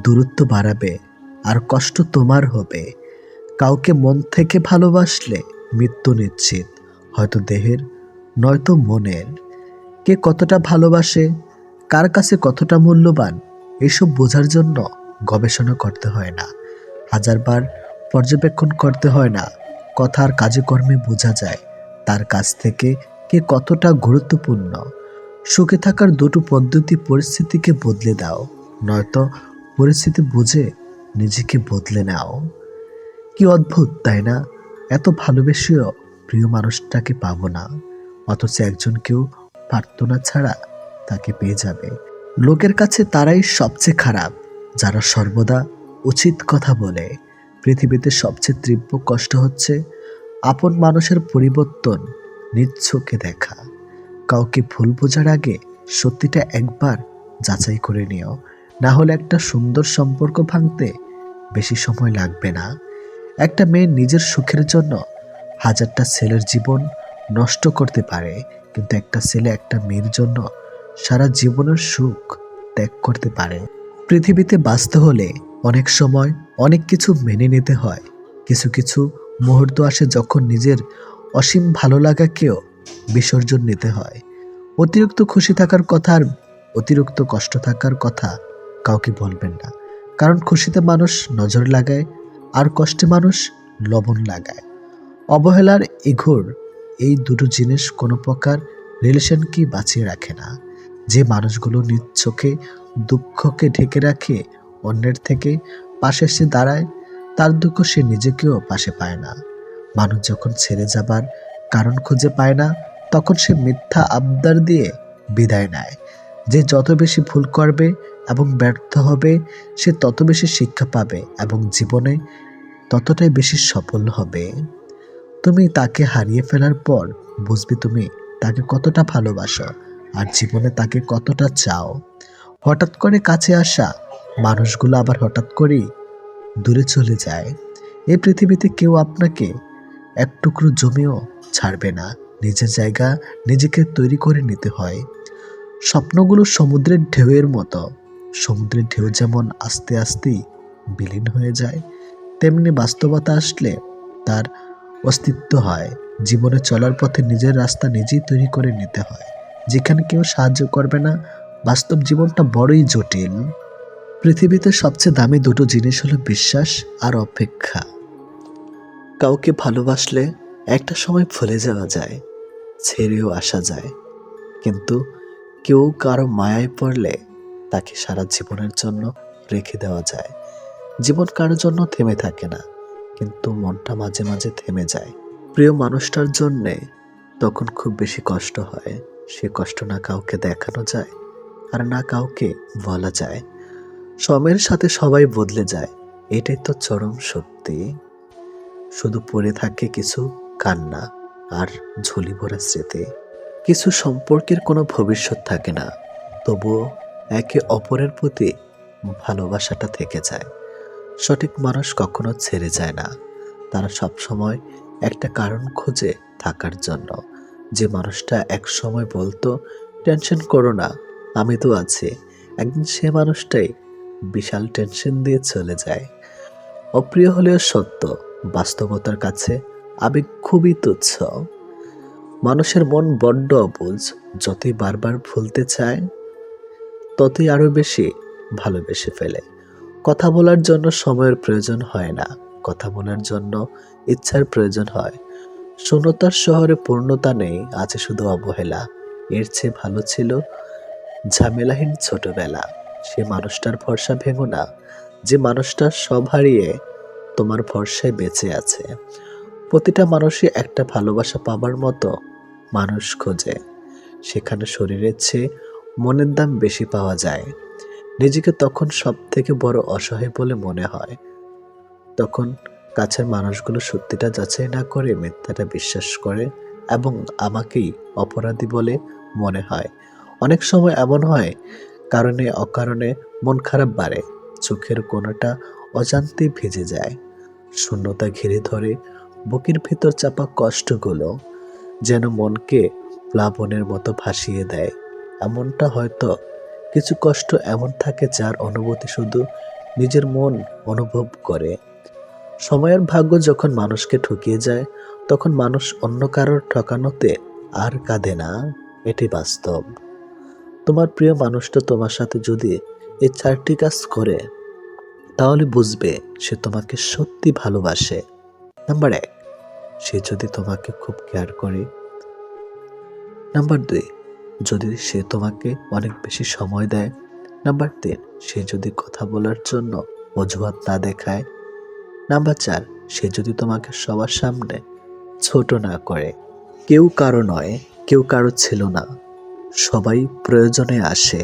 দূরত্ব বাড়াবে আর কষ্ট তোমার হবে। কাউকে মন থেকে ভালোবাসলে মৃত্যু নিশ্চিত, হয়তো দেহের নয়তো মনের। কে কতটা ভালোবাসে, কার কাছে কতটা মূল্যবান, এসব বোঝার জন্য গবেষণা করতে হয় না, হাজারবার পর্যবেক্ষণ করতে হয় না। কথা আর কাজে কর্মে বোঝা যায় তার কাছ থেকে কে কতটা গুরুত্বপূর্ণ। সুখে থাকার দুটো পদ্ধতি: পরিস্থিতিকে বদলে দাও, নয়তো পরিস্থিতি বুঝে নিজেকে বদলে নাও। কি অদ্ভুত তাই না? এত ভালোবেসেও প্রিয় মানুষটাকে পাবো না, অথচ একজনকেও প্রার্থনা ছাড়া তাকে পেয়ে যাবে। লোকের কাছে তারাই সবচেয়ে খারাপ যারা সর্বদা উচিত কথা বলে। পৃথিবীতে সবচেয়ে তীব্র কষ্ট হচ্ছে আপন মানুষের পরিবর্তন নিজ চোখে দেখা। কাউকে ভুল বোঝার আগে সত্যিটা একবার যাচাই করে নিও, না হলে একটা সুন্দর সম্পর্ক ভাঙতে বেশি সময় লাগবে না। একটা মেয়ে নিজের সুখের জন্য হাজারটা ছেলের জীবন নষ্ট করতে পারে, কিন্তু একটা ছেলে একটা মেয়ের জন্য সারা জীবনের সুখ ত্যাগ করতে পারে। পৃথিবীতে বাঁচতে হলে অনেক সময় অনেক কিছু মেনে নিতে হয়। কিছু কিছু মুহূর্ত আসে যখন নিজের অসীম ভালো লাগাকেও বিসর্জন নিতে হয়। অতিরিক্ত খুশি থাকার কথা আর অতিরিক্ত কষ্ট থাকার কথা কাউকে বলবেন না, কারণ খুশিতে মানুষ নজর লাগায় আর কষ্টে মানুষ লবণ লাগায়। অবহেলার ইঘোর এই দুটো জিনিস কোনো প্রকার রিলেশনকে বাঁচিয়ে রাখে না। যে মানুষগুলো নিজ চোখে দুঃখকে ঢেকে রাখে, অন্যের থেকে পাশে এসে দাঁড়ায়, তার দুঃখ সে নিজেকেও পাশে পায় না। মানুষ যখন ছেড়ে যাবার কারণ খুঁজে পায় না, তখন সে মিথ্যা আবদার দিয়ে বিদায় নেয়। যে যত বেশি ভুল করবে এবং ব্যর্থ হবে, সে তত বেশি শিক্ষা পাবে এবং জীবনে ততটাই বেশি সফল হবে। তুমি তাকে হারিয়ে ফেলার পর বুঝবে তুমি তাকে কতটা ভালোবাসো আর জীবনে তাকে কতটা চাও। হঠাৎ করে কাছে আসা মানুষগুলো আবার হঠাৎ করেই দূরে চলে যায়। এই পৃথিবীতে কেউ আপনাকে এক টুকরো জমিও ছাড়বে না। নিজের জায়গা নিজেকে তৈরি করে নিতে হয়। স্বপ্নগুলো সমুদ্রের ঢেউয়ের মতো। সমুদ্রের ঢেউ যেমন আস্তে আস্তেই বিলীন হয়ে যায়, তেমনি বাস্তবতা আসলে তার অস্তিত্ব হয়। জীবনে চলার পথে নিজের রাস্তা নিজেই তৈরি করে নিতে হয়। যেখানে কেউ সাহায্য করবে না, বাস্তব জীবনটা বড়ই জটিল। পৃথিবীতে সবচেয়ে দামি দুটো জিনিস হলো বিশ্বাস আর অপেক্ষা। কাউকে ভালোবাসলে একটা সময় ভুলে যাওয়া যায়, ছেড়েও আসা যায়, কিন্তু কেউ কারো মায়ায় পড়লে তাকে সারা জীবনের জন্য রেখে দেওয়া যায়। জীবন কারোর জন্য থেমে থাকে না, কিন্তু মনটা মাঝে মাঝে থেমে যায় প্রিয় মানুষটার জন্যে। তখন খুব বেশি কষ্ট হয়। সে কষ্ট না কাউকে দেখানো যায় আর না কাউকে বলা যায়। সময়ের সাথে সবাই বদলে যায়, এটাই তো চরম সত্যি। শুধু পড়ে থাকে কিছু কান্না আর ঝুলি ভরা স্মৃতি। কিছু সম্পর্কের কোনো ভবিষ্যৎ থাকে না, তবুও একে অপরের প্রতি ভালোবাসাটা থেকে যায়। সঠিক মানুষ কখনো ছেড়ে যায় না, তারা সবসময় একটা কারণ খোঁজে থাকার জন্য। যে মানুষটা এক সময় বলতো টেনশন করো না, আমি তো আছি, একদিন সে মানুষটাই বিশাল টেনশন দিয়ে চলে যায়। অপ্রিয় হলেও সত্য, বাস্তবতার কাছে আবেগ খুবই তুচ্ছ। মানুষের মন বড্ড অবুঝ, যতই বারবার ভুলতে চায় ততই আরো বেশি ভালোবেসে ফেলে। কথা বলার জন্য সময়ের প্রয়োজন হয় না, কথা বলার জন্য ইচ্ছার প্রয়োজন হয়। শূন্যতার শহরে পূর্ণতা নেই, আছে শুধু অবহেলা। এর চেয়ে ভালো ছিল ঝামেলাহীন ছোটবেলা। সে মানুষটার ভরসা ভেঙো না, যে মানুষটা সব হারিয়ে তোমার ভরসায় বেঁচে আছে। প্রতিটা মানুষই একটা ভালোবাসা পাবার মতো মানুষ খোঁজে। সেখানে শরীরের চেয়ে মনের দাম বেশি পাওয়া যায়। নিজেকে তখন সবথেকে বড় অসহায় বলে মনে হয়। তখন কাছের মানুষগুলো সত্যিটা যাচাই না করে মিথ্যাটা বিশ্বাস করে এবং আমাকেই অপরাধী বলে মনে হয়। অনেক সময় এমন হয়, কারণে অকারণে মন খারাপ বাড়ে, চোখের কোণাটা অজান্তেই ভিজে যায়, শূন্যতা ঘিরে ধরে, বুকের ভেতর চাপা কষ্টগুলো যেন মনকে প্লাবনের মতো ভাসিয়ে দেয়। এমনটা হয়তো কিছু কষ্ট এমন থাকে যার অনুভূতি শুধু নিজের মন অনুভব করে। সময়ের ভাগ্য যখন মানুষকে ঠকিয়ে যায়, তখন মানুষ অন্য কারোর ঠকানোতে আর কাঁদে না। এটি বাস্তব। তোমার প্রিয় মানুষটা তোমার সাথে যদি এই 4টি কাজ করে, তাহলে বুঝবে সে তোমাকে সত্যি ভালোবাসে। নাম্বার 1, সে যদি তোমাকে খুব কেয়ার করে। নাম্বার 2, যদি সে তোমাকে অনেক বেশি সময় দেয়। নাম্বার 3, সে যদি কথা বলার জন্য অজুহাত না দেখায়। নাম্বার 4, সে যদি তোমাকে সবার সামনে ছোট না করে। কেউ কারো নয়, কেউ কারো ছিল না। সবাই প্রয়োজনে আসে,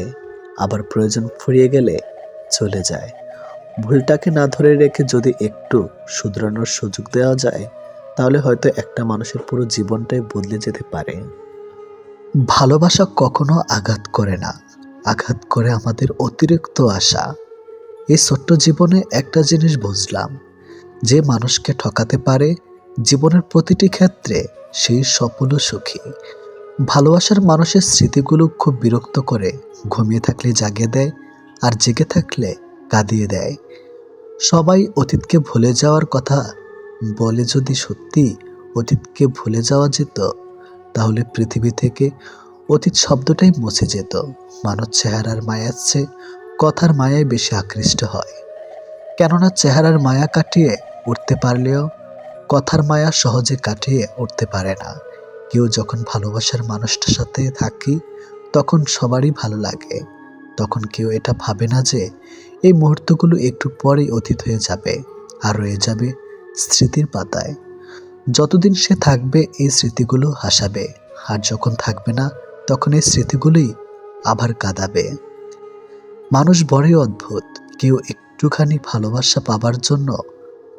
আবার প্রয়োজন ফুরিয়ে গেলে চলে যায়। ভুলটাকে না ধরে রেখে যদি একটু শুধরানোর সুযোগ দেওয়া যায়, তাহলে হয়তো একটা মানুষের পুরো জীবনটাই বদলে যেতে পারে। ভালোবাসা কখনো আঘাত করে না, আঘাত করে আমাদের অতিরিক্ত আশা। এই ছোট্ট জীবনে একটা জিনিস বুঝলাম, যে মানুষকে ঠকাতে পারে জীবনের প্রতিটি ক্ষেত্রে সেই সফল ও সুখী। ভালোবাসার মানুষের স্মৃতিগুলো খুব বিরক্ত করে, ঘুমিয়ে থাকলে জাগিয়ে দেয়, আর জেগে থাকলে কাঁদিয়ে দেয়। সবাই অতীতকে ভুলে যাওয়ার কথা বলে, যদি সত্যি অতীতকে ভুলে যাওয়া যেত, তাহলে পৃথিবী থেকে অতীত শব্দটাই মুছে যেত। মানুষ চেহারার মায়ার চেয়ে কথার মায়ায় বেশি আকৃষ্ট হয়, কেননা চেহারার মায়া কাটিয়ে উঠতে পারলেও কথার মায়া সহজে কাটিয়ে উঠতে পারে না। কেউ যখন ভালোবাসার মানুষটার সাথে থাকি, তখন সবারই ভালো লাগে। তখন কেউ এটা ভাবে না যে এই মুহূর্তগুলো একটু পরেই অতীত হয়ে যাবে আর রয়ে যাবে স্মৃতির পাতায়। যতদিন সে থাকবে এই স্মৃতিগুলো হাসাবে, আর যখন থাকবে না, তখন এই স্মৃতিগুলোই আবার কাঁদাবে। মানুষ বড়ই অদ্ভুত। কেউ একটুখানি ভালোবাসা পাবার জন্য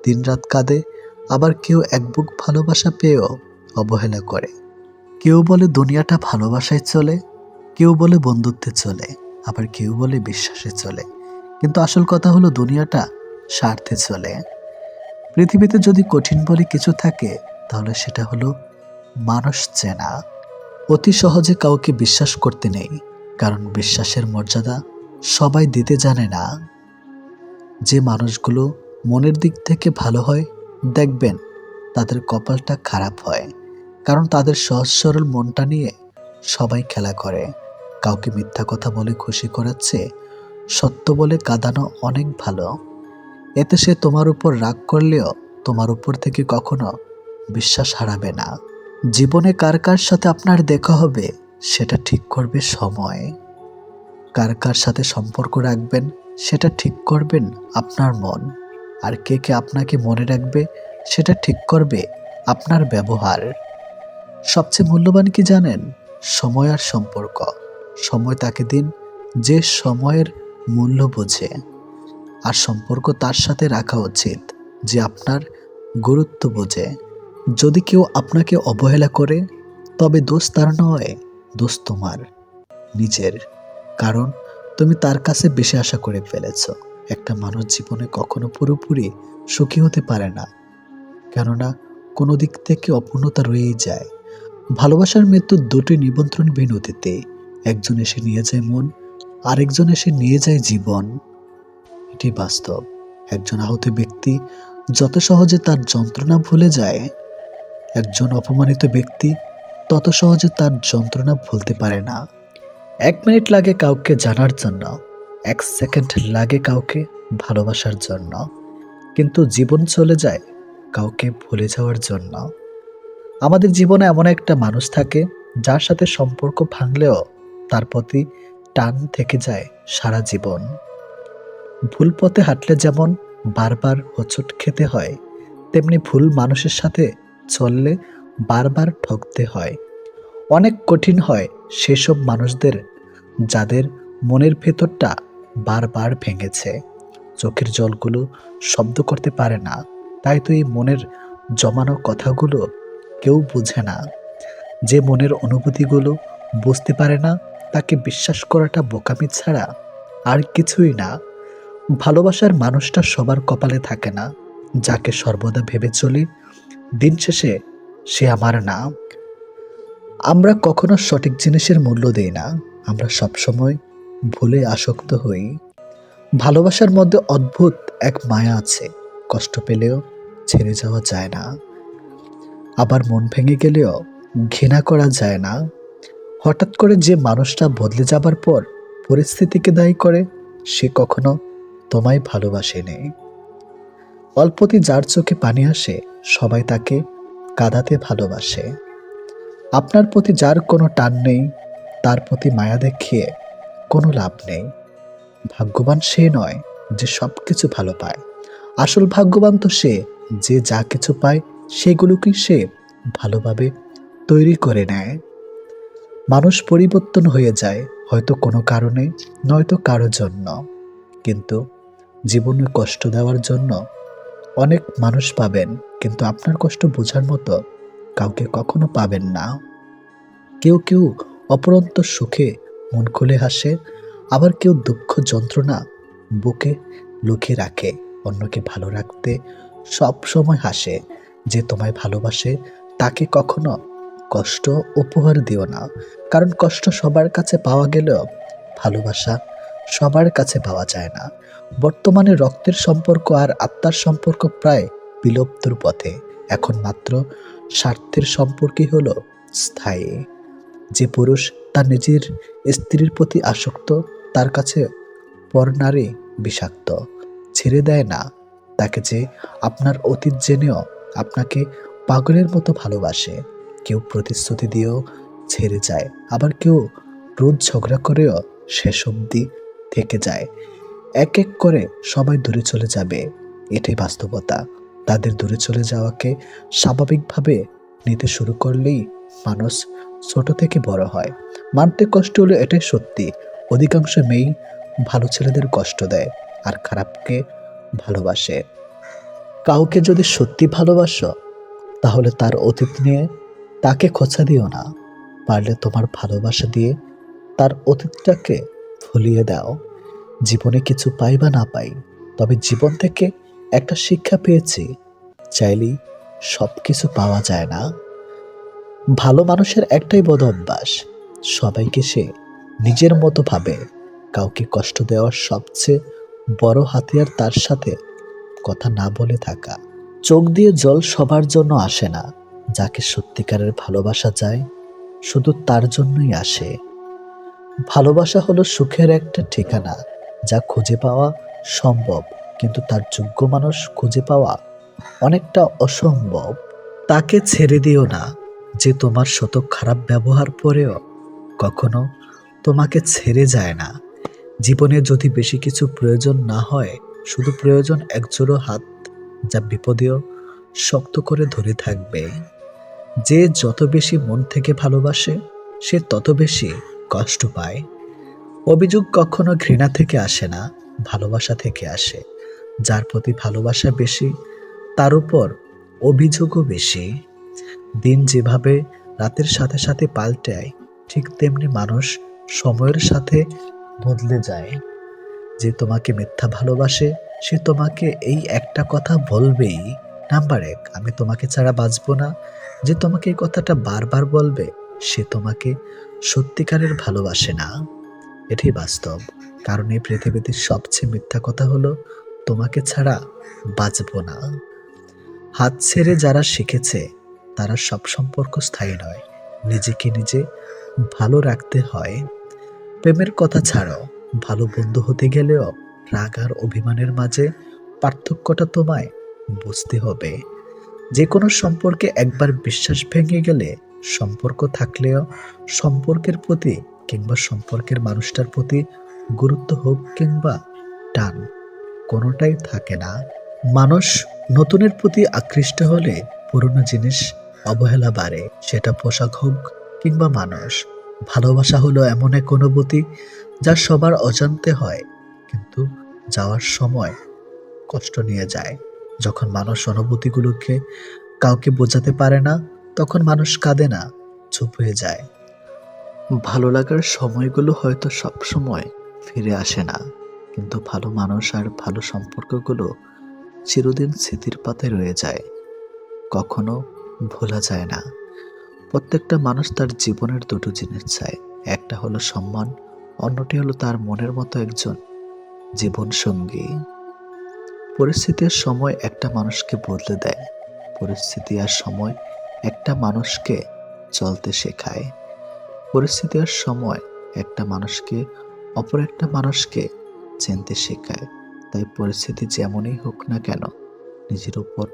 দিনরাত কাঁদে, আবার কেউ এক বুক ভালোবাসা পেয়েও অবহেলা করে। কেউ বলে দুনিয়াটা ভালোবাসায় চলে, কেউ বলে বন্ধুত্বে চলে, আবার কেউ বলে বিশ্বাসে চলে। কিন্তু আসল কথা হলো দুনিয়াটা স্বার্থে চলে। পৃথিবীতে যদি কঠিন বলে কিছু থাকে, তাহলে সেটা হলো মানুষ চেনা। অতি সহজে কাউকে বিশ্বাস করতে নেই, কারণ বিশ্বাসের মর্যাদা সবাই দিতে জানে না। যে মানুষগুলো মনের দিক থেকে ভালো হয়, দেখবেন তাদের কপালটা খারাপ হয়, কারণ তাদের সহজ সরল মনটা নিয়ে সবাই খেলা করে। কাউকে মিথ্যা কথা বলে খুশি করাচ্ছে সত্য বলে কাঁদানো অনেক ভালো। এতে সে তোমার উপর রাগ করলেও তোমার উপর থেকে কখনো বিশ্বাস হারাবে না। জীবনে কার কার সাথে আপনার দেখা হবে, সেটা ঠিক করবে সময়। কার কার সাথে সম্পর্ক রাখবেন, সেটা ঠিক করবেন আপনার মন। আর কে কে আপনাকে মনে রাখবে, সেটা ঠিক করবে আপনার ব্যবহার। সবচেয়ে মূল্যবান কি জানেন? সময় আর সম্পর্ক। সময় তাকে দিন যে সময়ের মূল্য বোঝে, আর সম্পর্ক তার সাথে রাখা উচিত যে আপনার গুরুত্ব বোঝে। যদি কেউ আপনাকে অবহেলা করে, তবে দোষ তার নয়, দোষ তোমার নিজের। কারণ তুমি তার কাছে বেশি আশা করে ফেলেছ। একটা মানুষ জীবনে কখনো পুরোপুরি সুখী হতে পারে না, কেননা কোনো দিক থেকে অপূর্ণতা রয়েই যায়। ভালোবাসার মৃত্যুর দুটি নিমন্ত্রণ বিনতিতে, একজন এসে নিয়ে যায় মন, আরেকজন এসে নিয়ে যায় জীবন। এটি বাস্তব। একজন আহত ব্যক্তি যত সহজে তার যন্ত্রণা ভুলে যায়, একজন অপমানিত ব্যক্তি তত সহজে তার যন্ত্রণা ভুলতে পারে না। 1 মিনিট লাগে কাউকে জানার জন্য, 1 সেকেন্ড লাগে কাউকে ভালোবাসার জন্য, কিন্তু জীবন চলে যায় কাউকে ভুলে যাওয়ার জন্য। আমাদের জীবনে এমন একটা মানুষ থাকে, যার সাথে সম্পর্ক ভাঙলেও তার প্রতি টান থেকে যায় সারা জীবন। ভুল পথে হাঁটলে যেমন বারবার হোঁচট খেতে হয়, তেমনি ভুল মানুষের সাথে চললে বারবার ঠকতে হয়। অনেক কঠিন হয় সেসব মানুষদের যাদের মনের ভেতরটা বারবার ভেঙেছে। চোখের জলগুলো শব্দ করতে পারে না, তাই তো এই মনের জমানো কথাগুলো কেউ বুঝে না। যে মনের অনুভূতিগুলো বুঝতে পারে না, তাকে বিশ্বাস করাটা বোকামি ছাড়া আর কিছুই না। ভালোবাসার মানুষটা সবার কপালে থাকে না। যাকে সর্বদা ভেবে চলি দিন শেষে সে আমার না। আমরা কখনো সঠিক জিনিসের মূল্য দেই না, আমরা সবসময় ভুলে আসক্ত হই। ভালোবাসার মধ্যে অদ্ভুত এক মায়া আছে, কষ্ট পেলেও ছেড়ে যাওয়া যায় না, আবার মন ভেঙে গেলেও ঘৃণা করা যায় না। হঠাৎ করে যে মানুষটা বদলে যাবার পর পরিস্থিতিকে দায়ী করে, সে কখনো তোমায় ভালোবাসেনি। অল্পতে যার চোখে পানি আসে, সবাই তাকে কাঁদাতে ভালোবাসে। আপনার প্রতি যার কোনো টান নেই, তার প্রতি মায়া দেখিয়ে কোনো লাভ নেই। ভাগ্যবান সে নয় যে সব কিছু ভালো পায়, আসল ভাগ্যবান তো সে যে যা কিছু পায় সেগুলোকে সে ভালোভাবে তৈরি করে নেয়। মানুষ পরিবর্তন হয়ে যায়, হয়তো কোনো কারণে, নয়তো কারো জন্য, কিন্তু জীবনে কষ্ট দেওয়ার জন্য অনেক মানুষ পাবেন, কিন্তু আপনার কষ্ট বোঝার মতো কাউকে কখনো পাবেন না। কেউ কেউ অপরন্ত সুখে মন খুলে হাসে, আবার কেউ দুঃখ যন্ত্রণা বুকে লুকিয়ে রাখে। অন্যকে ভালো রাখতে সব সময় হাসে। যে তোমায় ভালোবাসে তাকে কখনো কষ্ট উপহার দিও না, কারণ কষ্ট সবার কাছে পাওয়া গেলেও ভালোবাসা সবার কাছে পাওয়া যায় না। বর্তমানে রক্তের সম্পর্ক আর আত্মার সম্পর্ক প্রায় বিলুপ্তর পথে। এখন মাত্র স্বার্থের সম্পর্কই হলো স্থায়ী। যে পুরুষ তার নিজের স্ত্রীর প্রতি আসক্ত, তার কাছে পর নারী বিষাক্ত। ছেড়ে দেয় না তাকে যে আপনার অতীত জেনেও আপনাকে পাগলের মতো ভালোবাসে। কেউ প্রতিশ্রুতি দিয়েও ছেড়ে যায়, আবার কেউ রোজ ঝগড়া করেও শেষ অবধি থেকে যায়। এক এক করে সবাই দূরে চলে যাবে, এটাই বাস্তবতা। তাদের দূরে চলে যাওয়াকে স্বাভাবিকভাবে নিতে শুরু করলেই মানুষ ছোট থেকে বড় হয়। মানতে কষ্ট হলো, এটাই সত্যি। অধিকাংশ মেয়েই ভালো ছেলেদের কষ্ট দেয় আর খারাপকে ভালোবাসে। কাউকে যদি সত্যি ভালোবাসো, তাহলে তার অতীত নিয়ে তাকে খোঁচা দিও না। পারলে তোমার ভালোবাসা দিয়ে তার অতীতটাকে ভুলিয়ে দাও। জীবনে কিছু পাই বা না পাই, তবে জীবন থেকে একটা শিক্ষা পেয়েছি, চাইলেই সব কিছু পাওয়া যায় না। ভালো মানুষের একটাই বদ অভ্যাস, সবাইকে সে নিজের মতো ভাবে। কাউকে কষ্ট দেওয়ার সবচেয়ে বড় হাতিয়ার তার সাথে কথা না বলে থাকা। চোখ দিয়ে জল সবার জন্য আসে না, যাকে সত্যিকারের ভালোবাসা যায় শুধু তার জন্যই আসে। ভালোবাসা হলো সুখের একটা ঠিকানা, যা খুঁজে পাওয়া সম্ভব, কিন্তু তার যোগ্য মানুষ খুঁজে পাওয়া অনেকটা অসম্ভব। তাকে ছেড়ে দিও না যে তোমার শত খারাপ ব্যবহার পরেও কখনো তোমাকে ছেড়ে যায় না। জীবনে যদি বেশি কিছু প্রয়োজন না হয়, শুধু প্রয়োজন একজোড়ো হাত, যা বিপদেও শক্ত করে ধরে থাকবে। যে যত বেশি মন থেকে ভালোবাসে, সে তত বেশি কষ্ট পায়। অভিযোগ কখনো ঘৃণা থেকে আসে না, ভালোবাসা থেকে আসে। যার প্রতি ভালোবাসা বেশি, তার উপর অভিযোগও বেশি। দিন যেভাবে রাতের সাথে সাথে পাল্টায়, ঠিক তেমনি মানুষ সময়ের সাথে বদলে যায়। যে তোমাকে মিথ্যা ভালোবাসে, সে তোমাকে এই একটা কথা বলবেই, নাম্বার 1, আমি তোমাকে ছাড়া বাঁচবো না। যে তোমাকে এই কথাটা বারবার বলবে, সে তোমাকে সত্যিকারের ভালোবাসে না। এটাই বাস্তব। কারণ এই পৃথিবীতে সবচেয়ে মিথ্যা কথা হলো তোমাকে ছাড়া বাঁচবো না। হাত ছেড়ে যারা শিখেছে, তারা সব সম্পর্ক স্থায়ী নয়। নিজেকে নিজে ভালো রাখতে হয়। প্রেমের কথা ছাড়ো, ভালো বন্ধু হতে গেলেও রাগ আর অভিমানের মাঝে পার্থক্যটা তোমায় বুঝতে হবে। যে কোনো সম্পর্কে একবার বিশ্বাস ভেঙে গেলে, সম্পর্ক থাকলেও সম্পর্কের প্রতি কিংবা সম্পর্কের মানুষটার প্রতি গুরুত্ব হোক কিংবা টান, কোনোটাই থাকে না। মানুষ নতুনের প্রতি আকৃষ্ট হলে পুরনো জিনিস অবহেলা বাড়ে, সেটা পোশাক হোক কিংবা মানুষ। ভালোবাসা হলো এমন এক অনুভূতি যা সবার অজান্তে হয়, কিন্তু যাওয়ার সময় কষ্ট নিয়ে যায়। যখন মানুষ অনুভূতিগুলোকে কাউকে বোঝাতে পারে না, তখন মানুষ কাঁদে না, চুপ হয়ে যায়। ভালো লাগার সময়গুলো হয়তো সব সময় ফিরে আসে না, কিন্তু ভালো মানুষ আর ভালো সম্পর্কগুলো চিরদিন স্মৃতির পাতায় রয়ে যায়, কখনো ভোলা যায় না। প্রত্যেকটা মানুষ তার জীবনের দুটো জিনিস চায়, একটা হলো সম্মান, অন্যটি হলো তার মনের মতো একজন জীবন সঙ্গী। পরিস্থিতির সময় একটা মানুষকে বদলে দেয়, পরিস্থিতি আর সময় একটা মানুষকে চলতে শেখায়। পরিস্থিতি আর সময় একটা মানুষকে অপর একটা মানুষকে চিনতে শেখায়। তাই পরিস্থিতি যেমনই হোক না কেন, নিজের উপর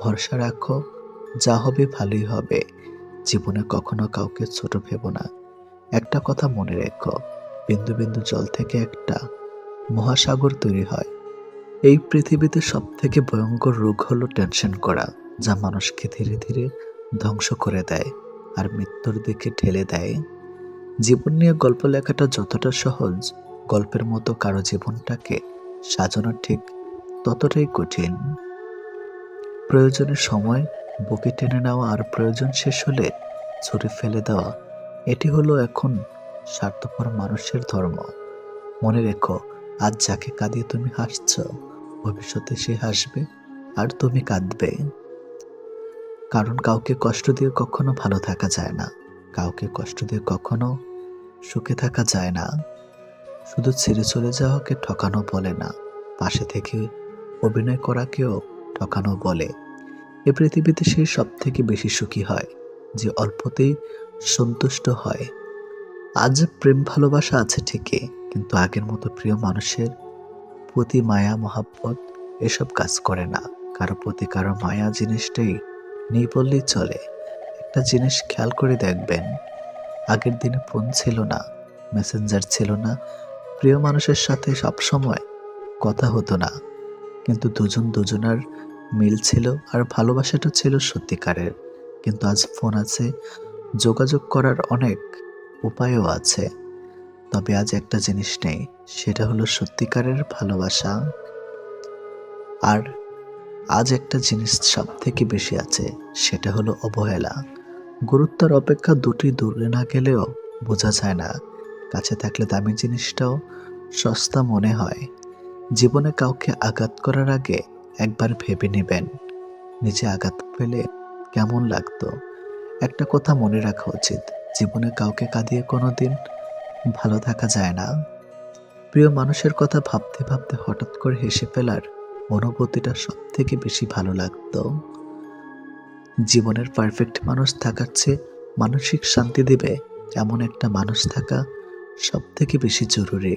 ভরসা রাখো, যা হবে ভালোই হবে। জীবনে কখনো কাউকে ছোট ভেবো না। একটা কথা মনে রেখো, বিন্দু বিন্দু জল থেকে একটা মহাসাগর তৈরি হয়। এই পৃথিবীতে সব থেকে ভয়ঙ্কর রোগ হলো টেনশন করা, যা মানুষকে ধীরে ধীরে ধ্বংস করে দেয় আর মৃত্যুর দিকে ঠেলে দেয়। জীবন নিয়ে গল্প লেখাটা যতটা সহজ, গল্পের মতো কারো জীবনটাকে সাজানো ঠিক ততটাই কঠিন। প্রয়োজনের সময় বুকে টেনে নেওয়া আর প্রয়োজন শেষ হলে ছুঁড়ে ফেলে দেওয়া, এটি হলো এখন স্বার্থপর মানুষের ধর্ম। মনে রেখো, আজ যাকে কাঁদিয়ে তুমি হাসছ, ভবিষ্যতে সে হাসবে আর তুমি কাঁদবে। কারণ কাউকে কষ্ট দিয়ে কখনো ভালো থাকা যায় না, কাউকে কষ্ট দিয়ে কখনো সুখে থাকা যায় না। শুধু ছেড়ে চলে যাওয়াকে ঠকানো বলে না, পাশে থেকে অভিনয় করাকেও ঠকানো বলে। এ পৃথিবীতে সে সব থেকে বেশি সুখী হয় যে অল্পতেই সন্তুষ্ট হয়। আজ প্রেম ভালোবাসা আছে ঠিকই, কিন্তু আগের মতো প্রিয় মানুষের প্রতি মায়া মহাব্বত এসব কাজ করে না। কারো প্রতি কারো মায়া জিনিসটাই নেই বললেই চলে। একটা জিনিস খেয়াল করে দেখবেন, আগের দিনে ফোন ছিল না, মেসেঞ্জার ছিল না, প্রিয় মানুষের সাথে সবসময় কথা হতো না, কিন্তু দুজন দুজনার মিল ছিল আর ভালোবাসাটা ছিল সত্যিকারের। কিন্তু আজ ফোন আছে, যোগাযোগ করার অনেক উপায়ও আছে, তবে আজ একটা জিনিস নেই, সেটা হলো সত্যিকারের ভালোবাসা। আর আজ একটা জিনিস সব থেকে বেশি আছে, সেটা হলো অবহেলা। গুরুত্বের অপেক্ষা দুটি দূরে না গেলেও বোঝা যায় না, কাছে থাকলে দামি জিনিসটাও সস্তা মনে হয়। জীবনে কাউকে আঘাত করার আগে একবার ভেবে নেবেন, নিজে আঘাত পেলে কেমন লাগতো। একটা কথা মনে রাখা উচিত, জীবনে কাউকে কাঁদিয়ে কোনোদিন ভালো থাকা যায় না। প্রিয় মানুষের কথা ভাবতে ভাবতে হঠাৎ করে হেসে ফেলার অনুভূতিটা সব থেকে বেশি ভালো লাগতো। জীবনের পারফেক্ট মানুষ থাকার চেয়ে মানসিক শান্তি দেবে এমন একটা মানুষ থাকা সব থেকে বেশি জরুরি।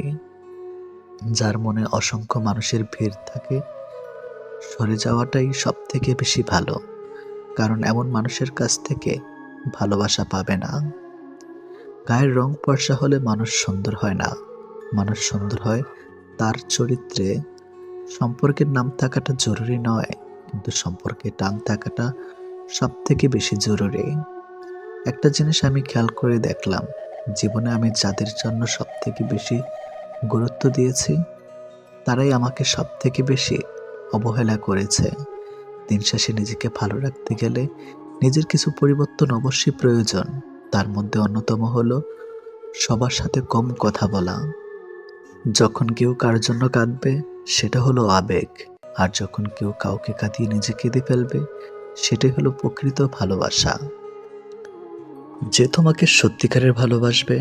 যার মনে অসংখ্য মানুষের ভিড় থাকে, সরে যাওয়াটাই সব থেকে বেশি ভালো, কারণ এমন মানুষের কাছ থেকে ভালোবাসা পাবে না। গায়ের রং ফর্সা হলে মানুষ সুন্দর হয় না, মানুষ সুন্দর হয় তার চরিত্রে। সম্পর্কের নাম থাকাটা জরুরি নয়, কিন্তু সম্পর্কে টান থাকাটা সব থেকে বেশি জরুরি। একটা জিনিস আমি খেয়াল করে দেখলাম, জীবনে আমি যাদের জন্য সব থেকে বেশি গুরুত্ব দিয়েছি, তারাই আমাকে সব থেকে বেশি অবহেলা করেছে। দিন শেষে নিজেকে ভালো রাখতে গেলে নিজের কিছু পরিবর্তন অবশ্যই প্রয়োজন। তার মধ্যে অন্যতম হলো সবার সাথে কম কথা বলা। যখন কেউ কার জন্য কাঁদবে, সেটা হলো আবেগ, আর যখন কেউ কাউকে কাঁদিয়ে নিজে কেঁদে ফেলবে, সেটাই হলো প্রকৃত ভালোবাসা। যে তোমাকে সত্যিকারের ভালোবাসবে,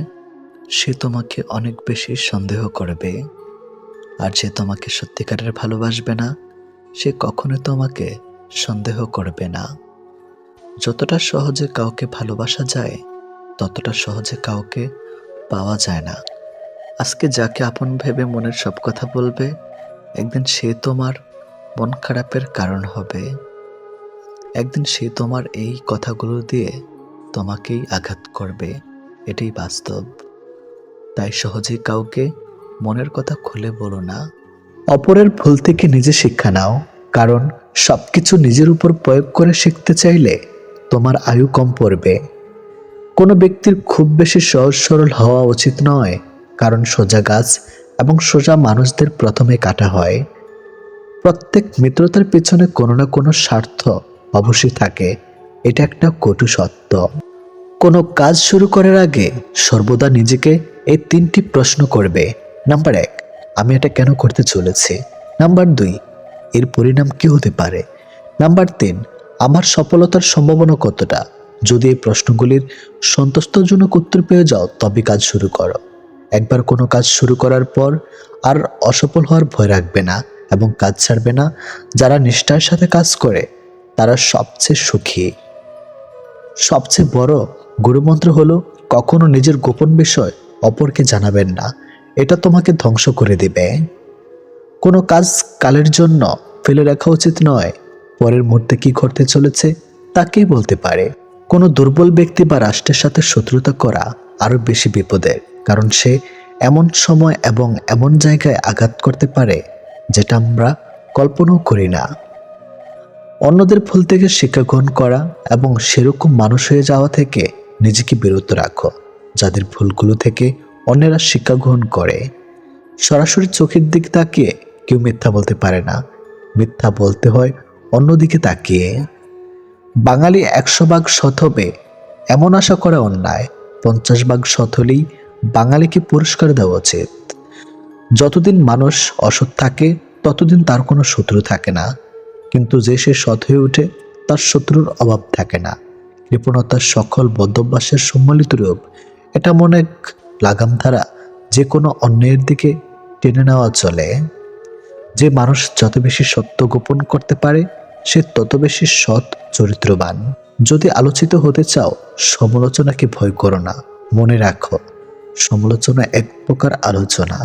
সে তোমাকে অনেক বেশি সন্দেহ করবে, আর যে তোমাকে সত্যিকারের ভালোবাসবে না, সে কখনো তোমাকে সন্দেহ করবে না। যতটা সহজে কাউকে ভালোবাসা যায়, ততটা সহজে কাউকে পাওয়া যায় না। আজকে যাকে আপন ভেবে মনের সব কথা বলবে, একদিন সে তোমার মন খারাপের কারণ হবে। একদিন সে তোমার এই কথাগুলো দিয়ে তোমাকেই আঘাত করবে, এটাই বাস্তব। তাই সহজেই কাউকে মনের কথা খুলে বলো না। অপরের ভুল থেকে নিজে শিক্ষা নাও, কারণ সবকিছু নিজের উপর প্রয়োগ করে শিখতে চাইলে তোমার আয়ু কম পড়বে। কোনো ব্যক্তির খুব বেশি সহজ সরল হওয়া উচিত নয়, কারণ সোজা গাছ এবং সোজা মানুষদের প্রথমে কাটা হয়। প্রত্যেক মিত্রতার পেছনে কোনো না কোনো স্বার্থ অবশ্যই থাকে, এটা একটা কটু সত্য। কোনো কাজ শুরু করার আগে সর্বদা নিজেকে এই 3টি প্রশ্ন করবে। নাম্বার 1, আমি এটা কেন করতে চলেছি? নাম্বার 2, এর পরিণাম কি হতে পারে? নাম্বার 3, আমার সফলতার সম্ভাবনা কতটা? যদি এই প্রশ্নগুলির সন্তুষ্টজনক উত্তর পেয়ে যাও তবে কাজ শুরু করো। একবার কোনো কাজ শুরু করার পর আর অসফল হওয়ার ভয় রাখবে না এবং কাজ ছাড়বে না। যারা নিষ্ঠার সাথে কাজ করে তারা সবচেয়ে সুখী। সবচেয়ে বড় গুরুমন্ত্র হলো কখনো নিজের গোপন বিষয় অপরকে জানাবেন না, এটা তোমাকে ধ্বংস করে দেবে। কোনো কাজ কালের জন্য ফেলে রাখা উচিত নয়, পরের মুহূর্তে কি ঘটতে চলেছে তাকেই বলতে পারে। কোনো দুর্বল ব্যক্তি বা রাষ্ট্রের সাথে শত্রুতা করা আরো বেশি বিপদের, কারণ সে এমন সময় এবং এমন জায়গায় আঘাত করতে পারে যেটা আমরা কল্পনাও করি না। অন্যদের ভুল থেকে শিক্ষা গ্রহণ করা এবং সেরকম মানুষ হয়ে যাওয়া থেকে নিজেকে বিরত রাখো যাদের ভুলগুলো থেকে অন্যেরা শিক্ষা গ্রহণ করে। সরাসরি চোখের দিকে তাকিয়ে কেউ মিথ্যা বলতে পারে না, মিথ্যা বলতে হয় অন্যদিকে তাকিয়ে। বাঙালি 100 ভাগ সৎ হবে এমন আশা করা অন্যায়, 50 ভাগ সৎ হলেই বাঙালিকে পুরস্কার দেওয়া উচিত। যতদিন মানুষ অসৎ থাকে ততদিন তার কোনো শত্রু থাকে না, কিন্তু যে সে সৎ হয়ে ওঠে তার শত্রুর অভাব থাকে না। কৃপণতার সকল বদ্ধভ্যাসের সম্মিলিত রূপ, এটা মনে এক লাগাম ধারা যে কোনো অন্যায়ের দিকে টেনে নেওয়া চলে। যে মানুষ যত বেশি সত্য গোপন করতে পারে সে তত বেশি সৎ চরিত্রবান। যদি আলোচিত হতে চাও সমালোচনাকে ভয় করো না, মনে রাখো সমালোচনা এক প্রকার আলোচনা।